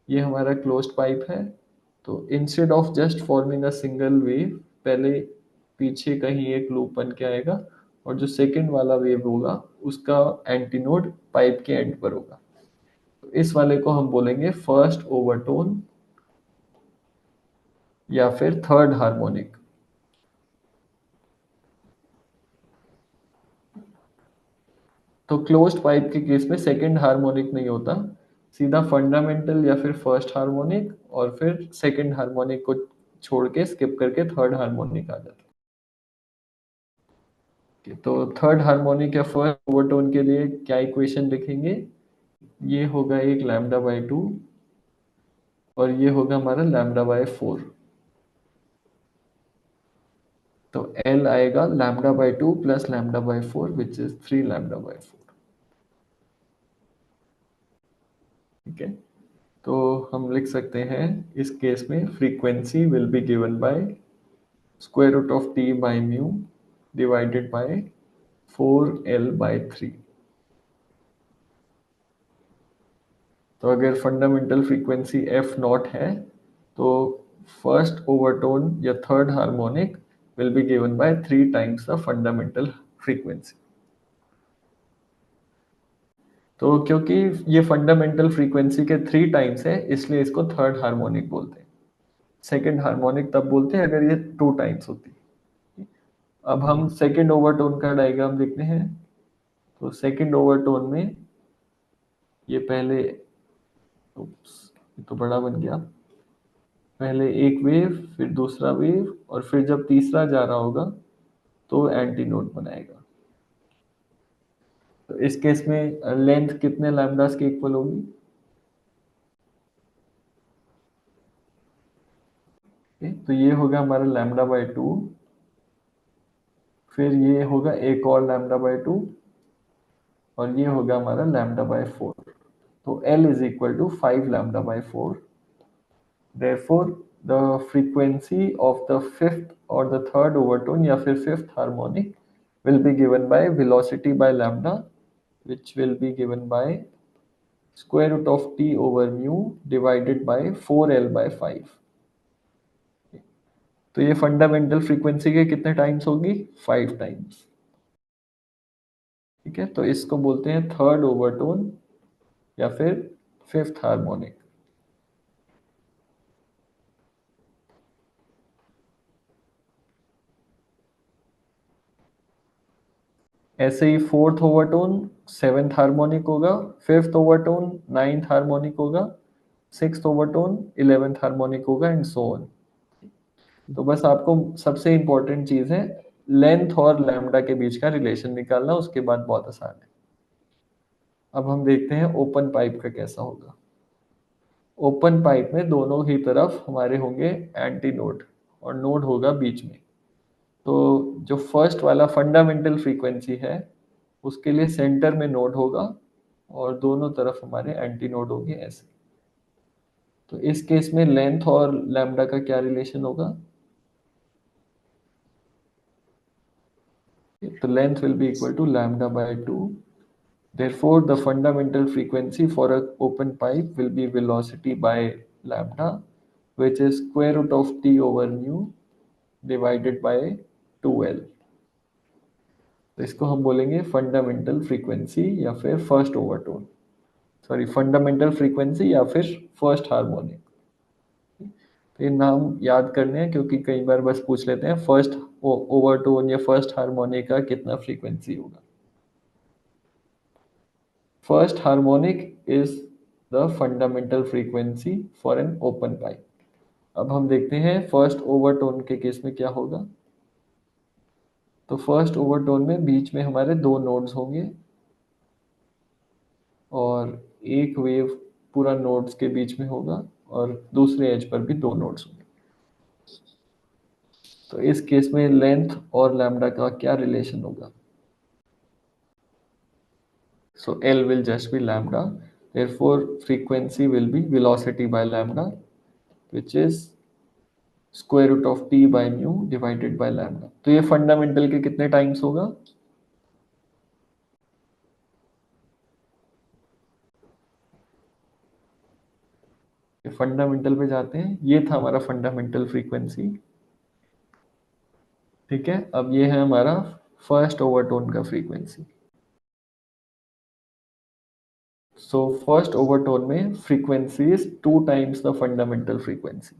ये हमारा क्लोज्ड पाइप है, तो instead of just forming a single wave, पहले पीछे कहीं एक लूप बन के आएगा, और जो सेकंड वाला वेव होगा उसका एंटीनोड पाइप के एंड पर होगा। तो इस वाले को हम बोलेंगे फर्स्ट ओवरटोन या फिर थर्ड हार्मोनिक। तो क्लोज्ड पाइप के केस में सेकंड हार्मोनिक नहीं होता, सीधा फंडामेंटल या फिर फर्स्ट हार्मोनिक और फिर सेकंड हार्मोनिक को छोड़ के स्किप करके थर्ड हार्मोनिक आ जाता है। तो थर्ड हार्मोनिक या फर्स्ट ओवरटोन के लिए क्या इक्वेशन लिखेंगे? ये होगा एक लैम्डा बाय 2 और ये होगा हमारा लैम्डा बाय 4। तो एल आएगा lambda by 2 plus lambda bye 4 which is 3 lambda by 4। ठीक है, तो हम लिख सकते हैं इस केस में frequency will be given by square root of T by mu divided by 4l/3। तो अगर फंडामेंटल फ्रीक्वेंसी एफ नॉट है तो फर्स्ट ओवरटोन या third harmonic will be given by 3 times the fundamental frequency. तो क्योंकि ये फंडामेंटल फ्रीक्वेंसी के 3 टाइम्स है इसलिए इसको थर्ड हार्मोनिक बोलते हैं। सेकंड हार्मोनिक तब बोलते हैं अगर ये 2 टाइम्स होती। अब हम सेकंड ओवरटोन का डायग्राम देखते हैं। तो सेकंड ओवरटोन में ये पहले, ये तो बड़ा बन गया, पहले एक वेव फिर दूसरा वेव और फिर जब तीसरा जा रहा होगा तो एंटी नोड बनाएगा। तो इस केस में लेंथ कितने लैम्डास के इक्वल होगी? तो ये होगा हमारा लैम्डा बाय 2, फिर ये होगा एक और लैम्डा बाय 2 और ये होगा हमारा लैम्डा बाय 4। तो L is equal to 5 lambda by 4। Therefore, the frequency of the fifth or the third overtone या फिर fifth harmonic will be given by velocity by lambda, which will be given by square root of t over mu divided by 4l by 5। तो ये फंडामेंटल फ्रीक्वेंसी के कितने टाइम्स होगी? 5 टाइम्स। ठीक है, तो इसको बोलते हैं थर्ड ओवरटोन या फिर फिफ्थ हार्मोनिक। ऐसे ही फोर्थ ओवरटोन सेवेंथ हार्मोनिक होगा, फिफ्थ ओवरटोन नाइन्थ हार्मोनिक होगा, सिक्स्थ ओवरटोन 11th हार्मोनिक होगा एंड सो ऑन। तो बस आपको सबसे इंपॉर्टेंट चीज है लेंथ और लैम्डा के बीच का रिलेशन निकालना, उसके बाद बहुत आसान है। अब हम देखते हैं ओपन पाइप का कैसा होगा। ओपन पाइप में दोनों ही तरफ हमारे होंगे एंटी नोड और नोड होगा बीच में। तो जो फर्स्ट वाला फंडामेंटल फ्रीक्वेंसी है उसके लिए सेंटर में नोड होगा और दोनों तरफ हमारे एंटी नोड होंगे ऐसे। तो इस केस में लेंथ और लैम्डा का क्या रिलेशन होगा? तो length will be equal to lambda by 2। Therefore, the fundamental frequency for an open pipe will be velocity by lambda, which is square root of t over mu divided by 2l। तो इसको हम बोलेंगे फंडामेंटल फ्रीक्वेंसी या फिर first overtone, sorry fundamental frequency या फिर फर्स्ट हार्मोनिक। तो ये नाम याद करने हैं क्योंकि कई बार बस पूछ लेते हैं फर्स्ट ओवरटोन या फर्स्ट हार्मोनिक का कितना फ्रीक्वेंसी होगा। First harmonic is the fundamental frequency for an open pipe. अब हम देखते हैं फर्स्ट ओवरटोन के केस में क्या होगा। तो फर्स्ट ओवरटोन में बीच में हमारे दो नोड्स होंगे और एक वेव पूरा नोड्स के बीच में होगा और दूसरे एज पर भी दो नोड्स होंगे। तो इस केस में लेंथ और लैम्डा का क्या रिलेशन होगा? So L will just be lambda. Therefore, frequency will be velocity by lambda, which is square root of t by mu divided by lambda। तो ये फंडामेंटल के कितने टाइम्स होगा? फंडामेंटल पे जाते हैं, ये था हमारा फंडामेंटल फ्रीक्वेंसी। ठीक है, अब ये है हमारा फर्स्ट ओवरटोन का फ्रीक्वेंसी। सो फर्स्ट ओवरटोन में frequency is 2 times the fundamental frequency.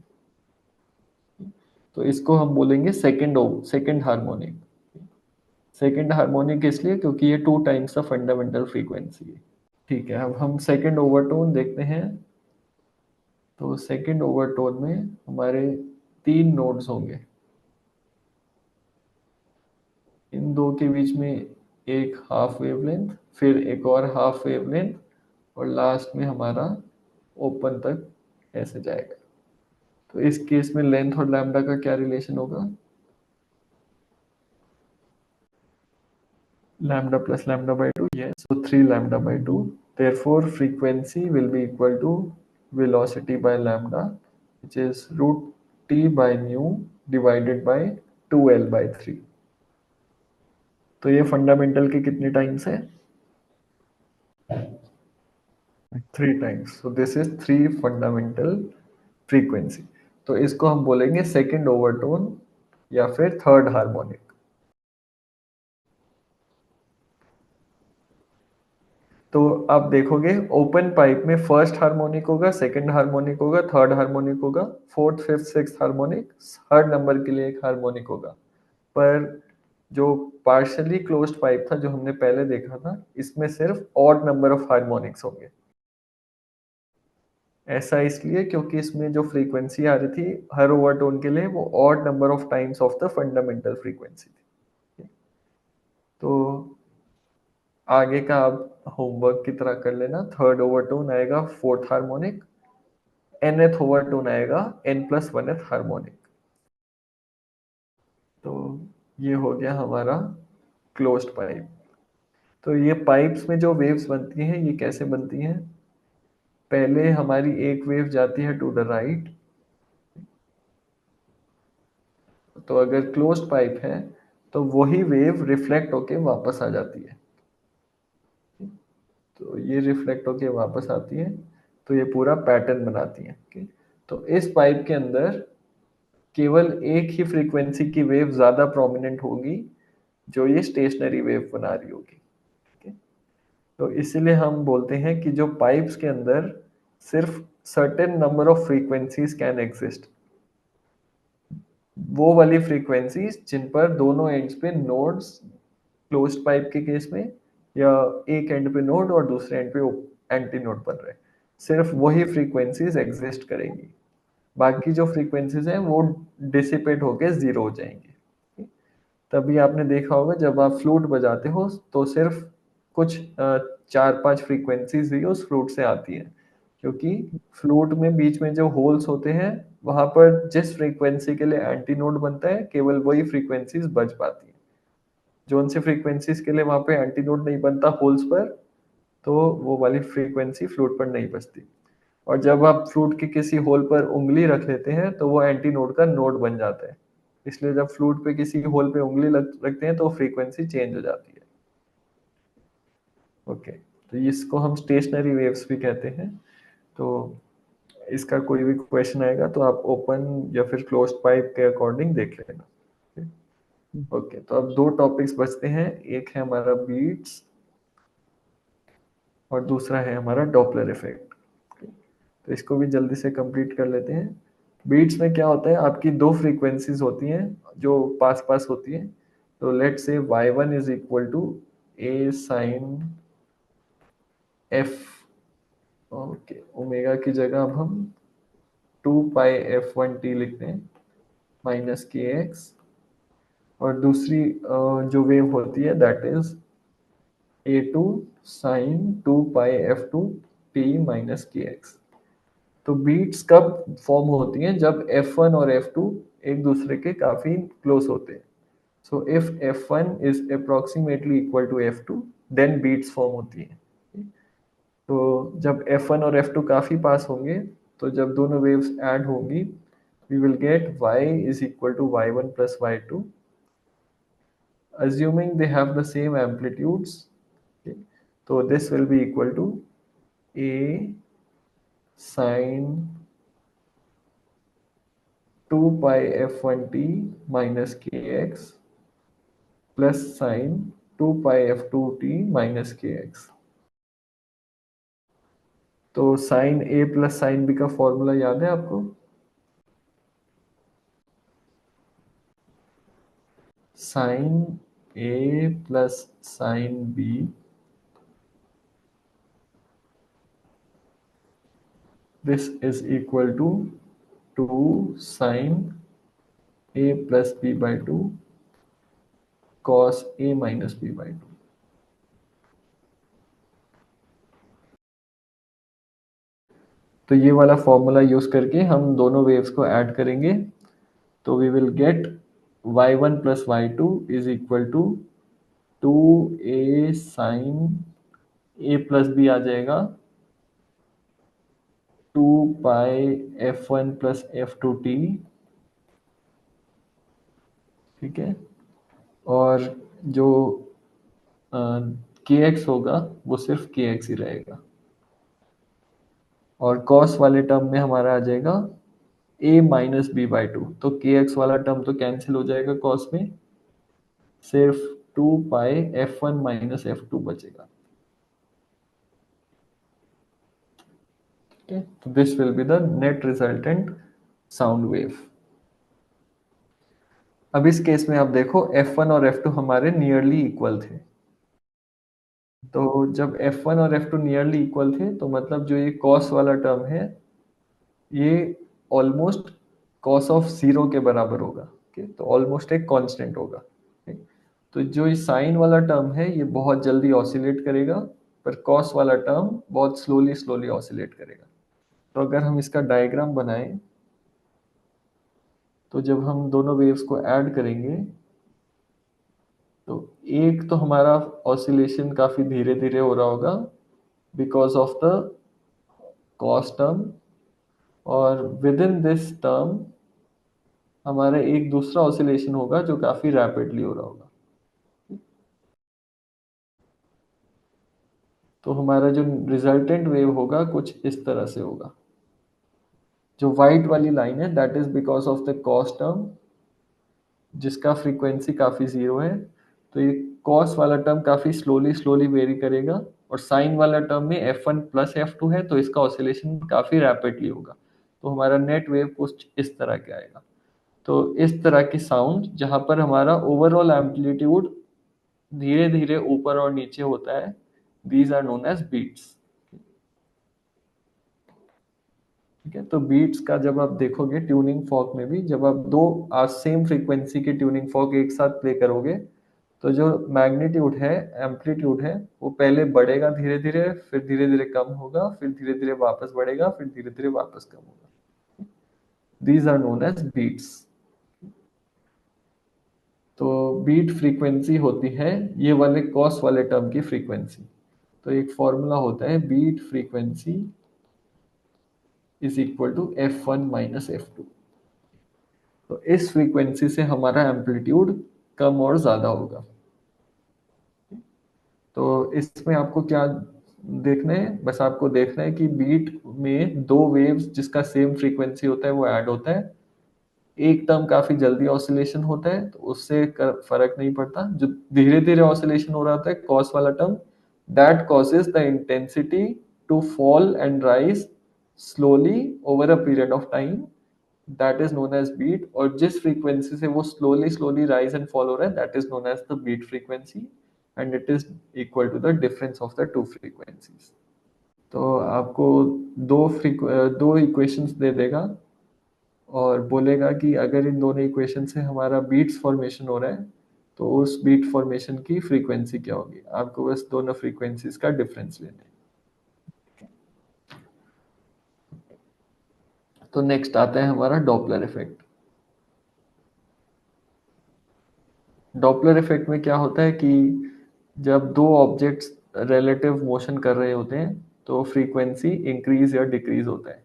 तो इसको हम बोलेंगे सेकंड हार्मोनिक। सेकंड हार्मोनिक इसलिए क्योंकि ये 2 टाइम्स द फंडामेंटल फ्रीक्वेंसी है। ठीक है, अब हम सेकंड ओवरटोन देखते हैं। तो सेकंड ओवरटोन में हमारे 3 नोड्स होंगे। इन दो के बीच में एक हाफ वेवलेंथ, फिर एक और हाफ वेवलेंथ, और लास्ट में हमारा ओपन तक ऐसे जाएगा। तो इस केस में लेंथ और लैम्डा का क्या रिलेशन होगा? lambda plus lambda by 2, yes, so 3 lambda by 2, therefore frequency will be equal to velocity by lambda, which is root t by nu divided by 2l by 3। तो ये फंडामेंटल के कितने टाइम्स है? 3 times. So this is 3 fundamental frequency. तो इसको हम बोलेंगे सेकंड ओवरटोन या फिर थर्ड हार्मोनिक। तो आप देखोगे ओपन पाइप में फर्स्ट हार्मोनिक होगा, सेकंड हार्मोनिक होगा, थर्ड हार्मोनिक होगा, फोर्थ फिफ्थ सिक्स्थ हार्मोनिक, हर नंबर के लिए एक हार्मोनिक होगा। पर जो पार्शियली क्लोज्ड पाइप था जो हमने पहले देखा था, इसमें सिर्फ ऑड नंबर ऑफ हार्मोनिक्स होंगे। ऐसा इसलिए क्योंकि इसमें जो फ्रीक्वेंसी आ रही थी हर ओवरटोन के लिए, वो odd number of times of the fundamental frequency थी। तो आगे का आप होमवर्क की तरह कर लेना। थर्ड ओवरटोन आएगा फोर्थ हार्मोनिक, nth ओवरटोन आएगा n+1th हार्मोनिक। तो ये हो गया हमारा क्लोज्ड पाइप। तो ये पाइप्स में जो वेव्स बनती हैं ये कैसे बनती हैं? पहले हमारी एक वेव जाती है टू द राइट। तो अगर क्लोज्ड पाइप है तो वही वेव रिफ्लेक्ट होके वापस आ जाती है। तो ये रिफ्लेक्ट होके वापस आती है, तो ये पूरा पैटर्न बनाती है। तो इस पाइप के अंदर केवल एक ही फ्रीक्वेंसी की वेव ज्यादा प्रोमिनेंट होगी, जो ये स्टेशनरी वेव बना रही होगी। ठीक है? तो इसीलिए हम बोलते हैं कि जो पाइप्स के अंदर सिर्फ certain number of frequencies can exist. वो वाली फ्रीक्वेंसीज जिन पर दोनों एंड्स पे नोड्स, क्लोज्ड पाइप के केस में, या एक एंड पे नोड और दूसरे एंड पे एंटी नोड बन रहे, सिर्फ वही फ्रीक्वेंसीज एग्जिस्ट करेंगी। बाकी जो फ्रीक्वेंसीज हैं वो डिसिपेट होके जीरो हो जाएंगी। तभी आपने देखा होगा जब आप फ्लूट बजाते हो तो सिर्फ कुछ 4-5 फ्रीक्वेंसीज ही उस फ्लूट से आती हैं, क्योंकि फ्लूट में बीच में जो होल्स होते हैं वहां पर जिस फ्रीक्वेंसी के लिए एंटी नोड बनता है केवल वही फ्रीक्वेंसीज बज पाती हैं। जो उनसे फ्रीक्वेंसीज के लिए वहां पे एंटी नोड नहीं बनता होल्स पर, तो वो वाली फ्रीक्वेंसी फ्लूट पर नहीं बजती। और जब आप फ्लूट के किसी होल पर उंगली रख लेते हैं तो वो एंटी नोड का नोड बन जाता है। इसलिए जब फ्लूट पे किसी होल पे उंगली रखते हैं तो फ्रीक्वेंसी चेंज हो जाती है। ओके, तो इसको हम स्टेशनरी वेव्स भी कहते हैं। तो इसका कोई भी क्वेश्चन आएगा तो आप ओपन या फिर क्लोज्ड पाइप के अकॉर्डिंग देख लेना। ओके, तो अब 2 टॉपिक्स बचते हैं। एक है हमारा बीट्स और दूसरा है हमारा डॉपलर इफेक्ट। तो इसको भी जल्दी से कंप्लीट कर लेते हैं। बीट्स में क्या होता है, आपकी 2 फ्रीक्वेंसीज होती हैं जो पास पास होती हैं। तो let say y1 is equal to a sine f। Okay, omega की जगह अब हम 2 पाई f1t लिखते हैं माइनस के एक्स। और दूसरी जो वेव होती है that is a2 sine 2 pi f2t minus k x. तो बीट्स कब फॉर्म होती हैं? जब F1 और F2 एक दूसरे के काफी क्लोज होते हैं। So if F1 is approximately equal to F2 then beats form होती है। तो जब F1 और F2 काफी पास होंगे तो जब दोनों वेव्स ऐड होंगी we will get y is equal to y1 plus y2 assuming they have the same amplitudes। Okay? So this will be equal to a sin 2 pi f1t minus kx plus sine 2π f2t minus k x. तो sine a plus sine b का फॉर्मूला याद है आपको? Sine a plus sine b this is equal to 2 sine a plus b by 2 cos a minus B by 2। तो ये वाला फॉर्मूला यूज करके हम दोनों वेव्स को ऐड करेंगे, तो we will get y1 plus y two is equal to 2a sine a plus b आ जाएगा 2π f1 प्लस f2t। ठीक है, और जो के एक्स होगा वो सिर्फ के एक्स ही रहेगा, और कॉस वाले टर्म में हमारा आ जाएगा a minus B by two. तो के एक्स वाला टर्म तो कैंसिल हो जाएगा कॉस में, सिर्फ 2π f1 माइनस f2 बचेगा। ठीक है, तो this will be the net resultant sound wave. अब इस केस में आप देखो f1 और f2 हमारे नियरली इक्वल थे। तो जब f1 और f2 नियरली इक्वल थे तो मतलब जो ये cos वाला टर्म है ये ऑलमोस्ट cos ऑफ जीरो के बराबर होगा। ठीक, तो ऑलमोस्ट एक कांस्टेंट होगा। ठीक, तो जो ये साइन वाला टर्म है ये बहुत जल्दी ऑसिलेट करेगा, पर cos वाला टर्म बहुत स्लोली स्लोली ऑसिलेट करेगा। तो अगर हम इसका डायग्राम बनाएं तो जब हम दोनों वेव्स को ऐड करेंगे तो एक तो हमारा ऑसिलेशन काफी धीरे धीरे हो रहा होगा because of the cos term, और विद इन दिस टर्म हमारा एक दूसरा ऑसिलेशन होगा जो काफी रैपिडली हो रहा होगा। तो हमारा जो रिजल्टेंट वेव होगा कुछ इस तरह से होगा। जो व्हाइट वाली लाइन है that is because of the cos term जिसका फ्रीक्वेंसी काफी जीरो है। तो ये कॉस वाला टर्म काफी स्लोली स्लोली वेरी करेगा, और साइन वाला टर्म में f1 प्लस f2 है तो इसका ऑसिलेशन काफी रैपिडली होगा। तो हमारा नेट वेव कुछ इस तरह के आएगा। तो इस तरह की साउंड जहां पर हमारा ओवरऑल एम्पलीट्यूड धीरे धीरे ऊपर और नीचे होता है, these are known as beats. ठीक है, तो बीट्स का जब आप देखोगे ट्यूनिंग फॉर्क में भी, जब आप दो सेम फ्रीक्वेंसी के ट्यूनिंग फॉर्क एक साथ प्ले करोगे तो जो मैग्नीट्यूड है, एम्पलीट्यूड है, वो पहले बढ़ेगा धीरे धीरे, फिर धीरे धीरे कम होगा, फिर धीरे धीरे वापस बढ़ेगा, फिर धीरे धीरे वापस कम होगा। These are known as beats. तो बीट फ्रीक्वेंसी होती है ये वाले कॉस वाले टर्म की फ्रीक्वेंसी। तो एक फॉर्मूला होता है beat frequency is equal to f1 minus f2। तो इस फ्रीक्वेंसी से हमारा एम्पलीट्यूड कम और ज्यादा होगा। तो इसमें आपको क्या देखना है, बस आपको देखना है कि बीट में दो वेव्स जिसका सेम फ्रीक्वेंसी होता है वो ऐड होता है। एक टर्म काफी जल्दी ऑसिलेशन होता है तो उससे फर्क नहीं पड़ता। जो धीरे धीरे ऑसिलेशन हो रहा होता है कॉस वाला term, that causes the intensity to fall and rise slowly over a period of time, that is known as beat. और जिस फ्रीक्वेंसी से वो slowly slowly rise and fall हो रहा है that is known as the beat frequency, and it is equal to the difference of the two frequencies. तो आपको दो इक्वेशंस दे देगा और बोलेगा कि अगर इन दोनों इक्वेशन से हमारा बीट्स फॉर्मेशन हो रहा है तो उस बीट फॉर्मेशन की फ्रीक्वेंसी क्या होगी। आपको बस दोनों फ्रीक्वेंसीज का डिफरेंस लेना है। तो नेक्स्ट आता है हमारा डॉपलर इफेक्ट। डॉपलर इफेक्ट में क्या होता है कि जब दो ऑब्जेक्ट्स रिलेटिव मोशन कर रहे होते हैं तो फ्रीक्वेंसी इंक्रीज या डिक्रीज होता है।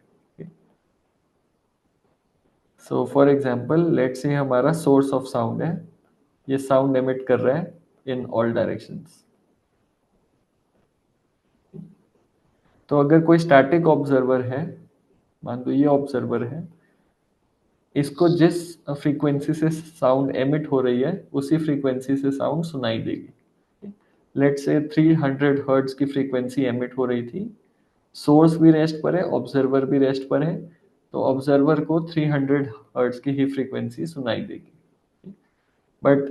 So for example let's say हमारा सोर्स ऑफ साउंड है, ये साउंड एमिट कर रहा है इन ऑल डायरेक्शंस। तो अगर कोई स्टैटिक ऑब्जर्वर है, मान लो ये ऑब्जर्वर है, इसको जिस फ्रीक्वेंसी से साउंड एमिट हो रही है उसी फ्रीक्वेंसी से साउंड सुनाई देगी। लेट्स से 300 हर्ट्ज की फ्रीक्वेंसी एमिट हो रही थी, सोर्स भी रेस्ट पर है, ऑब्जर्वर भी रेस्ट पर है, तो ऑब्जर्वर को 300 हर्ट्ज की ही फ्रीक्वेंसी सुनाई देगी। बट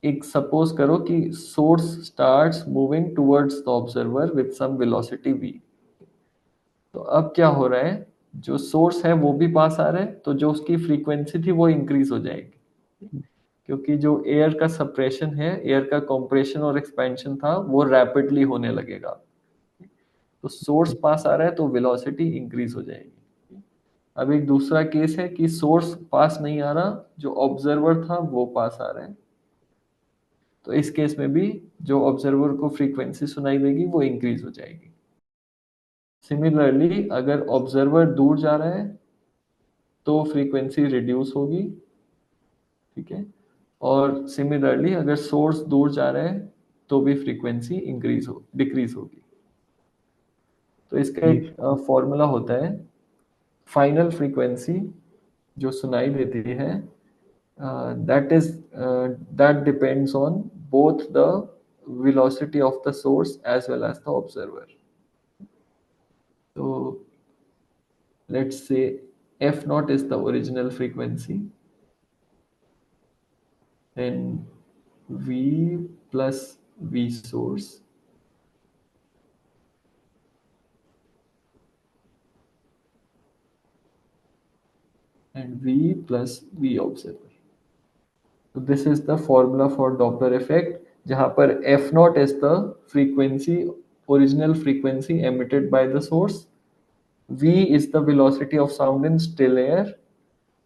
एक सपोज करो कि source starts moving towards the observer with some velocity v। तो अब क्या हो रहा है, जो सोर्स है वो भी पास आ रहा है, तो जो उसकी फ्रीक्वेंसी थी वो इंक्रीज हो जाएगी, क्योंकि जो एयर का सप्रेशन है, एयर का कंप्रेशन और एक्सपेंशन था, वो रैपिडली होने लगेगा। तो सोर्स पास आ रहा है तो वेलोसिटी इंक्रीज हो जाएगी। अब एक दूसरा केस है कि सोर्स पास नहीं आ रहा, जो ऑब्जर्वर था वो पास आ रहा है, तो इस केस में भी जो ऑब्जर्वर को फ्रीक्वेंसी सुनाई देगी वो इंक्रीज हो जाएगी। सिमिलरली अगर ऑब्जर्वर दूर जा रहा है तो फ्रीक्वेंसी रिड्यूस होगी, ठीक है, और सिमिलरली अगर सोर्स दूर जा रहा है तो भी फ्रीक्वेंसी इंक्रीज हो डिक्रीज होगी। तो इसका जी। एक फॉर्मूला होता है, फाइनल फ्रीक्वेंसी जो सुनाई देती है, that is that depends on both the velocity of the source as well as the observer. So let's say f naught is the original frequency, then v plus v source and v plus v observer. So this is the formula for Doppler effect, जहाँ पर f naught is the frequency, original frequency emitted by the source, v is the velocity of sound in still air,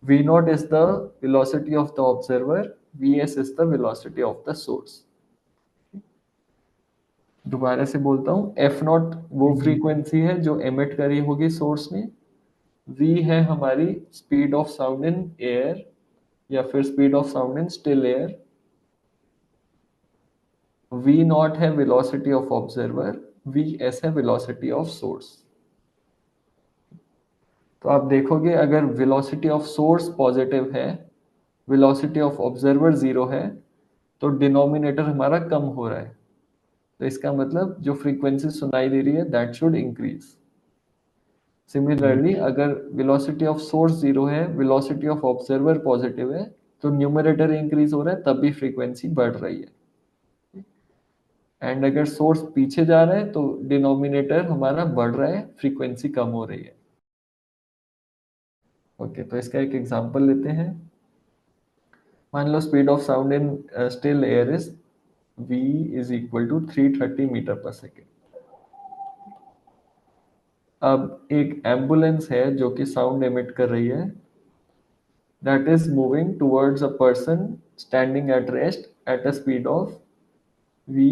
v naught is the velocity of the observer, vs is the velocity of the source. दोबारा से बोलता हूँ, एफ नॉट वो जी। फ्रीक्वेंसी है जो एमिट करी होगी सोर्स ने, वी है हमारी speed of sound in air या फिर speed of sound in still air, v naught है velocity of observer, v s है वेलोसिटी ऑफ सोर्स। तो आप देखोगे अगर वेलोसिटी ऑफ सोर्स पॉजिटिव है, वेलोसिटी ऑफ ऑब्जर्वर जीरो है, तो डिनोमिनेटर हमारा कम हो रहा है, तो इसका मतलब जो फ्रीक्वेंसी सुनाई दे रही है दैट शुड इंक्रीज। जी। सिमिलरली अगर वेलोसिटी ऑफ सोर्स जीरो है, वेलोसिटी ऑफ ऑब्जर्वर पॉजिटिव है, तो न्यूमरेटर इंक्रीज हो रहा है, तब भी फ्रीक्वेंसी बढ़ रही है। एंड अगर सोर्स पीछे जा रहा है तो डिनोमिनेटर हमारा बढ़ रहा है, फ्रीक्वेंसी कम हो रही है। ओके, तो इसका एक एग्जांपल लेते हैं। मान लो speed of sound in still air is v is equal to 330 metre per second. अब एक एम्बुलेंस है जो कि साउंड एमिट कर रही है, that is moving towards a person standing at rest at a speed of v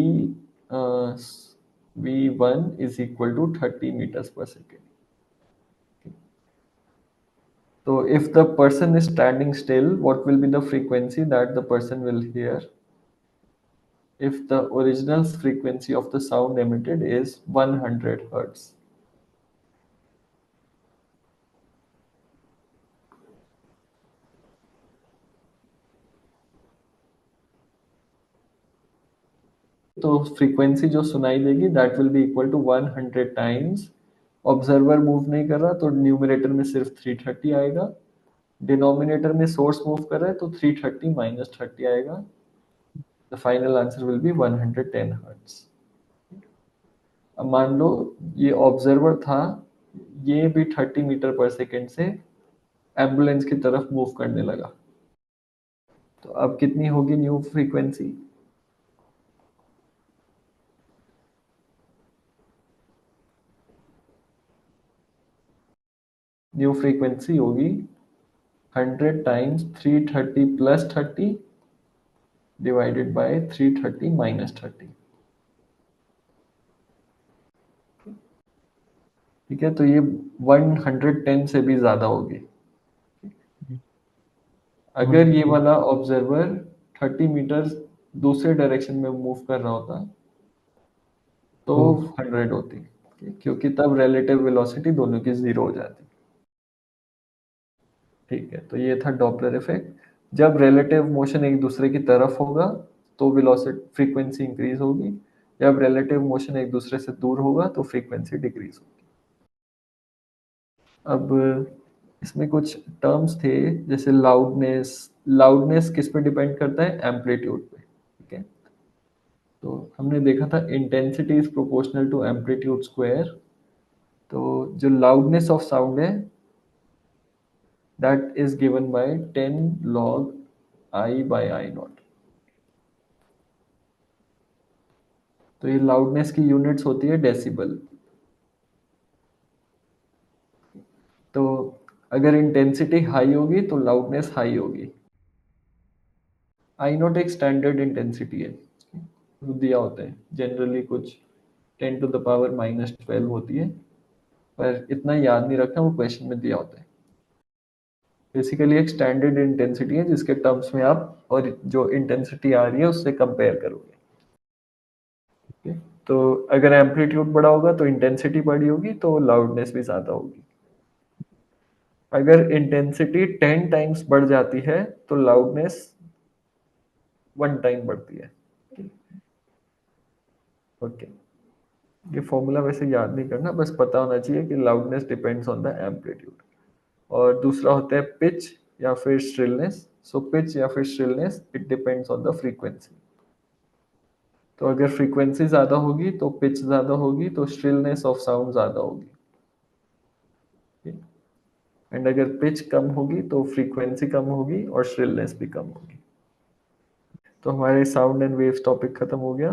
uh, v1 is equal to 30 meters per second. So if the person is standing still, what will be the frequency that the person will hear if the original frequency of the sound emitted is 100 hertz? तो फ्रीक्वेंसी जो सुनाई देगी that will be equal to 100 times, observer move नहीं कर रहा तो न्यूमरेटर में सिर्फ 330 आएगा, डिनोमिनेटर में सोर्स मूव कर रहा है तो 330 माइनस 30 आएगा, the final answer will be 110 hertz. अब मान लो ये ऑब्जर्वर था, ये भी 30 मीटर पर सेकेंड से एम्बुलेंस की तरफ मूव करने लगा, तो अब कितनी होगी न्यू फ्रीक्वेंसी? न्यू फ्रीक्वेंसी होगी 100 times 330 plus 30 divided by 330 minus 30। ठीक है, तो ये 110 से भी ज्यादा होगी। अगर ये 110। वाला ऑब्जर्वर 30 मीटर दूसरे डायरेक्शन में मूव कर रहा होता तो तो 100 होती, क्योंकि तब रिलेटिव वेलोसिटी दोनों की जीरो हो जाती। ठीक है, तो ये था डॉपलर इफेक्ट। जब रिलेटिव मोशन एक दूसरे की तरफ होगा तो वेलोसिटी फ्रीक्वेंसी इंक्रीज होगी, जब रिलेटिव मोशन एक दूसरे से दूर होगा तो फ्रीक्वेंसी डिक्रीज होगी। अब इसमें कुछ टर्म्स थे, जैसे लाउडनेस। लाउडनेस किस पे डिपेंड करता है? एम्पलीट्यूड पे। ठीक है, तो हमने देखा था intensity is proportional to amplitude square. तो जो लाउडनेस ऑफ साउंड है that is given by 10 log I by I naught. तो ये लाउडनेस की यूनिट्स होती है डेसिबल। तो अगर इंटेंसिटी हाई होगी तो लाउडनेस हाई होगी। आई नॉट एक स्टैंडर्ड इंटेंसिटी है, वो दिया होता है जनरली कुछ 10⁻⁻12 होती है, पर इतना याद नहीं रखना, वो क्वेश्चन में दिया होता है। बेसिकली एक स्टैंडर्ड इंटेंसिटी है जिसके टर्म्स में आप और जो इंटेंसिटी आ रही है उससे कंपेयर करोगे। ठीक है? तो अगर एम्पलीट्यूड बड़ा होगा तो इंटेंसिटी बड़ी होगी तो लाउडनेस भी ज़्यादा होगी। अगर इंटेंसिटी 10 टाइम्स बढ़ जाती है तो लाउडनेस 1 टाइम बढ़ती है। ओके, ये फॉर्मूला वैसे याद नहीं करना, बस पता होना चाहिए कि loudness depends on the amplitude. और दूसरा होता है पिच या फिर श्रिलनेस। सो पिच या फिर shrillness it depends on the frequency. तो अगर फ्रीक्वेंसी ज़्यादा होगी तो पिच ज़्यादा होगी, तो श्रिलनेस ऑफ साउंड ज़्यादा होगी। एंड अगर पिच कम होगी तो फ्रीक्वेंसी कम होगी और श्रिलनेस भी कम होगी। तो हमारे साउंड एंड वेव्स टॉपिक खत्म हो गया।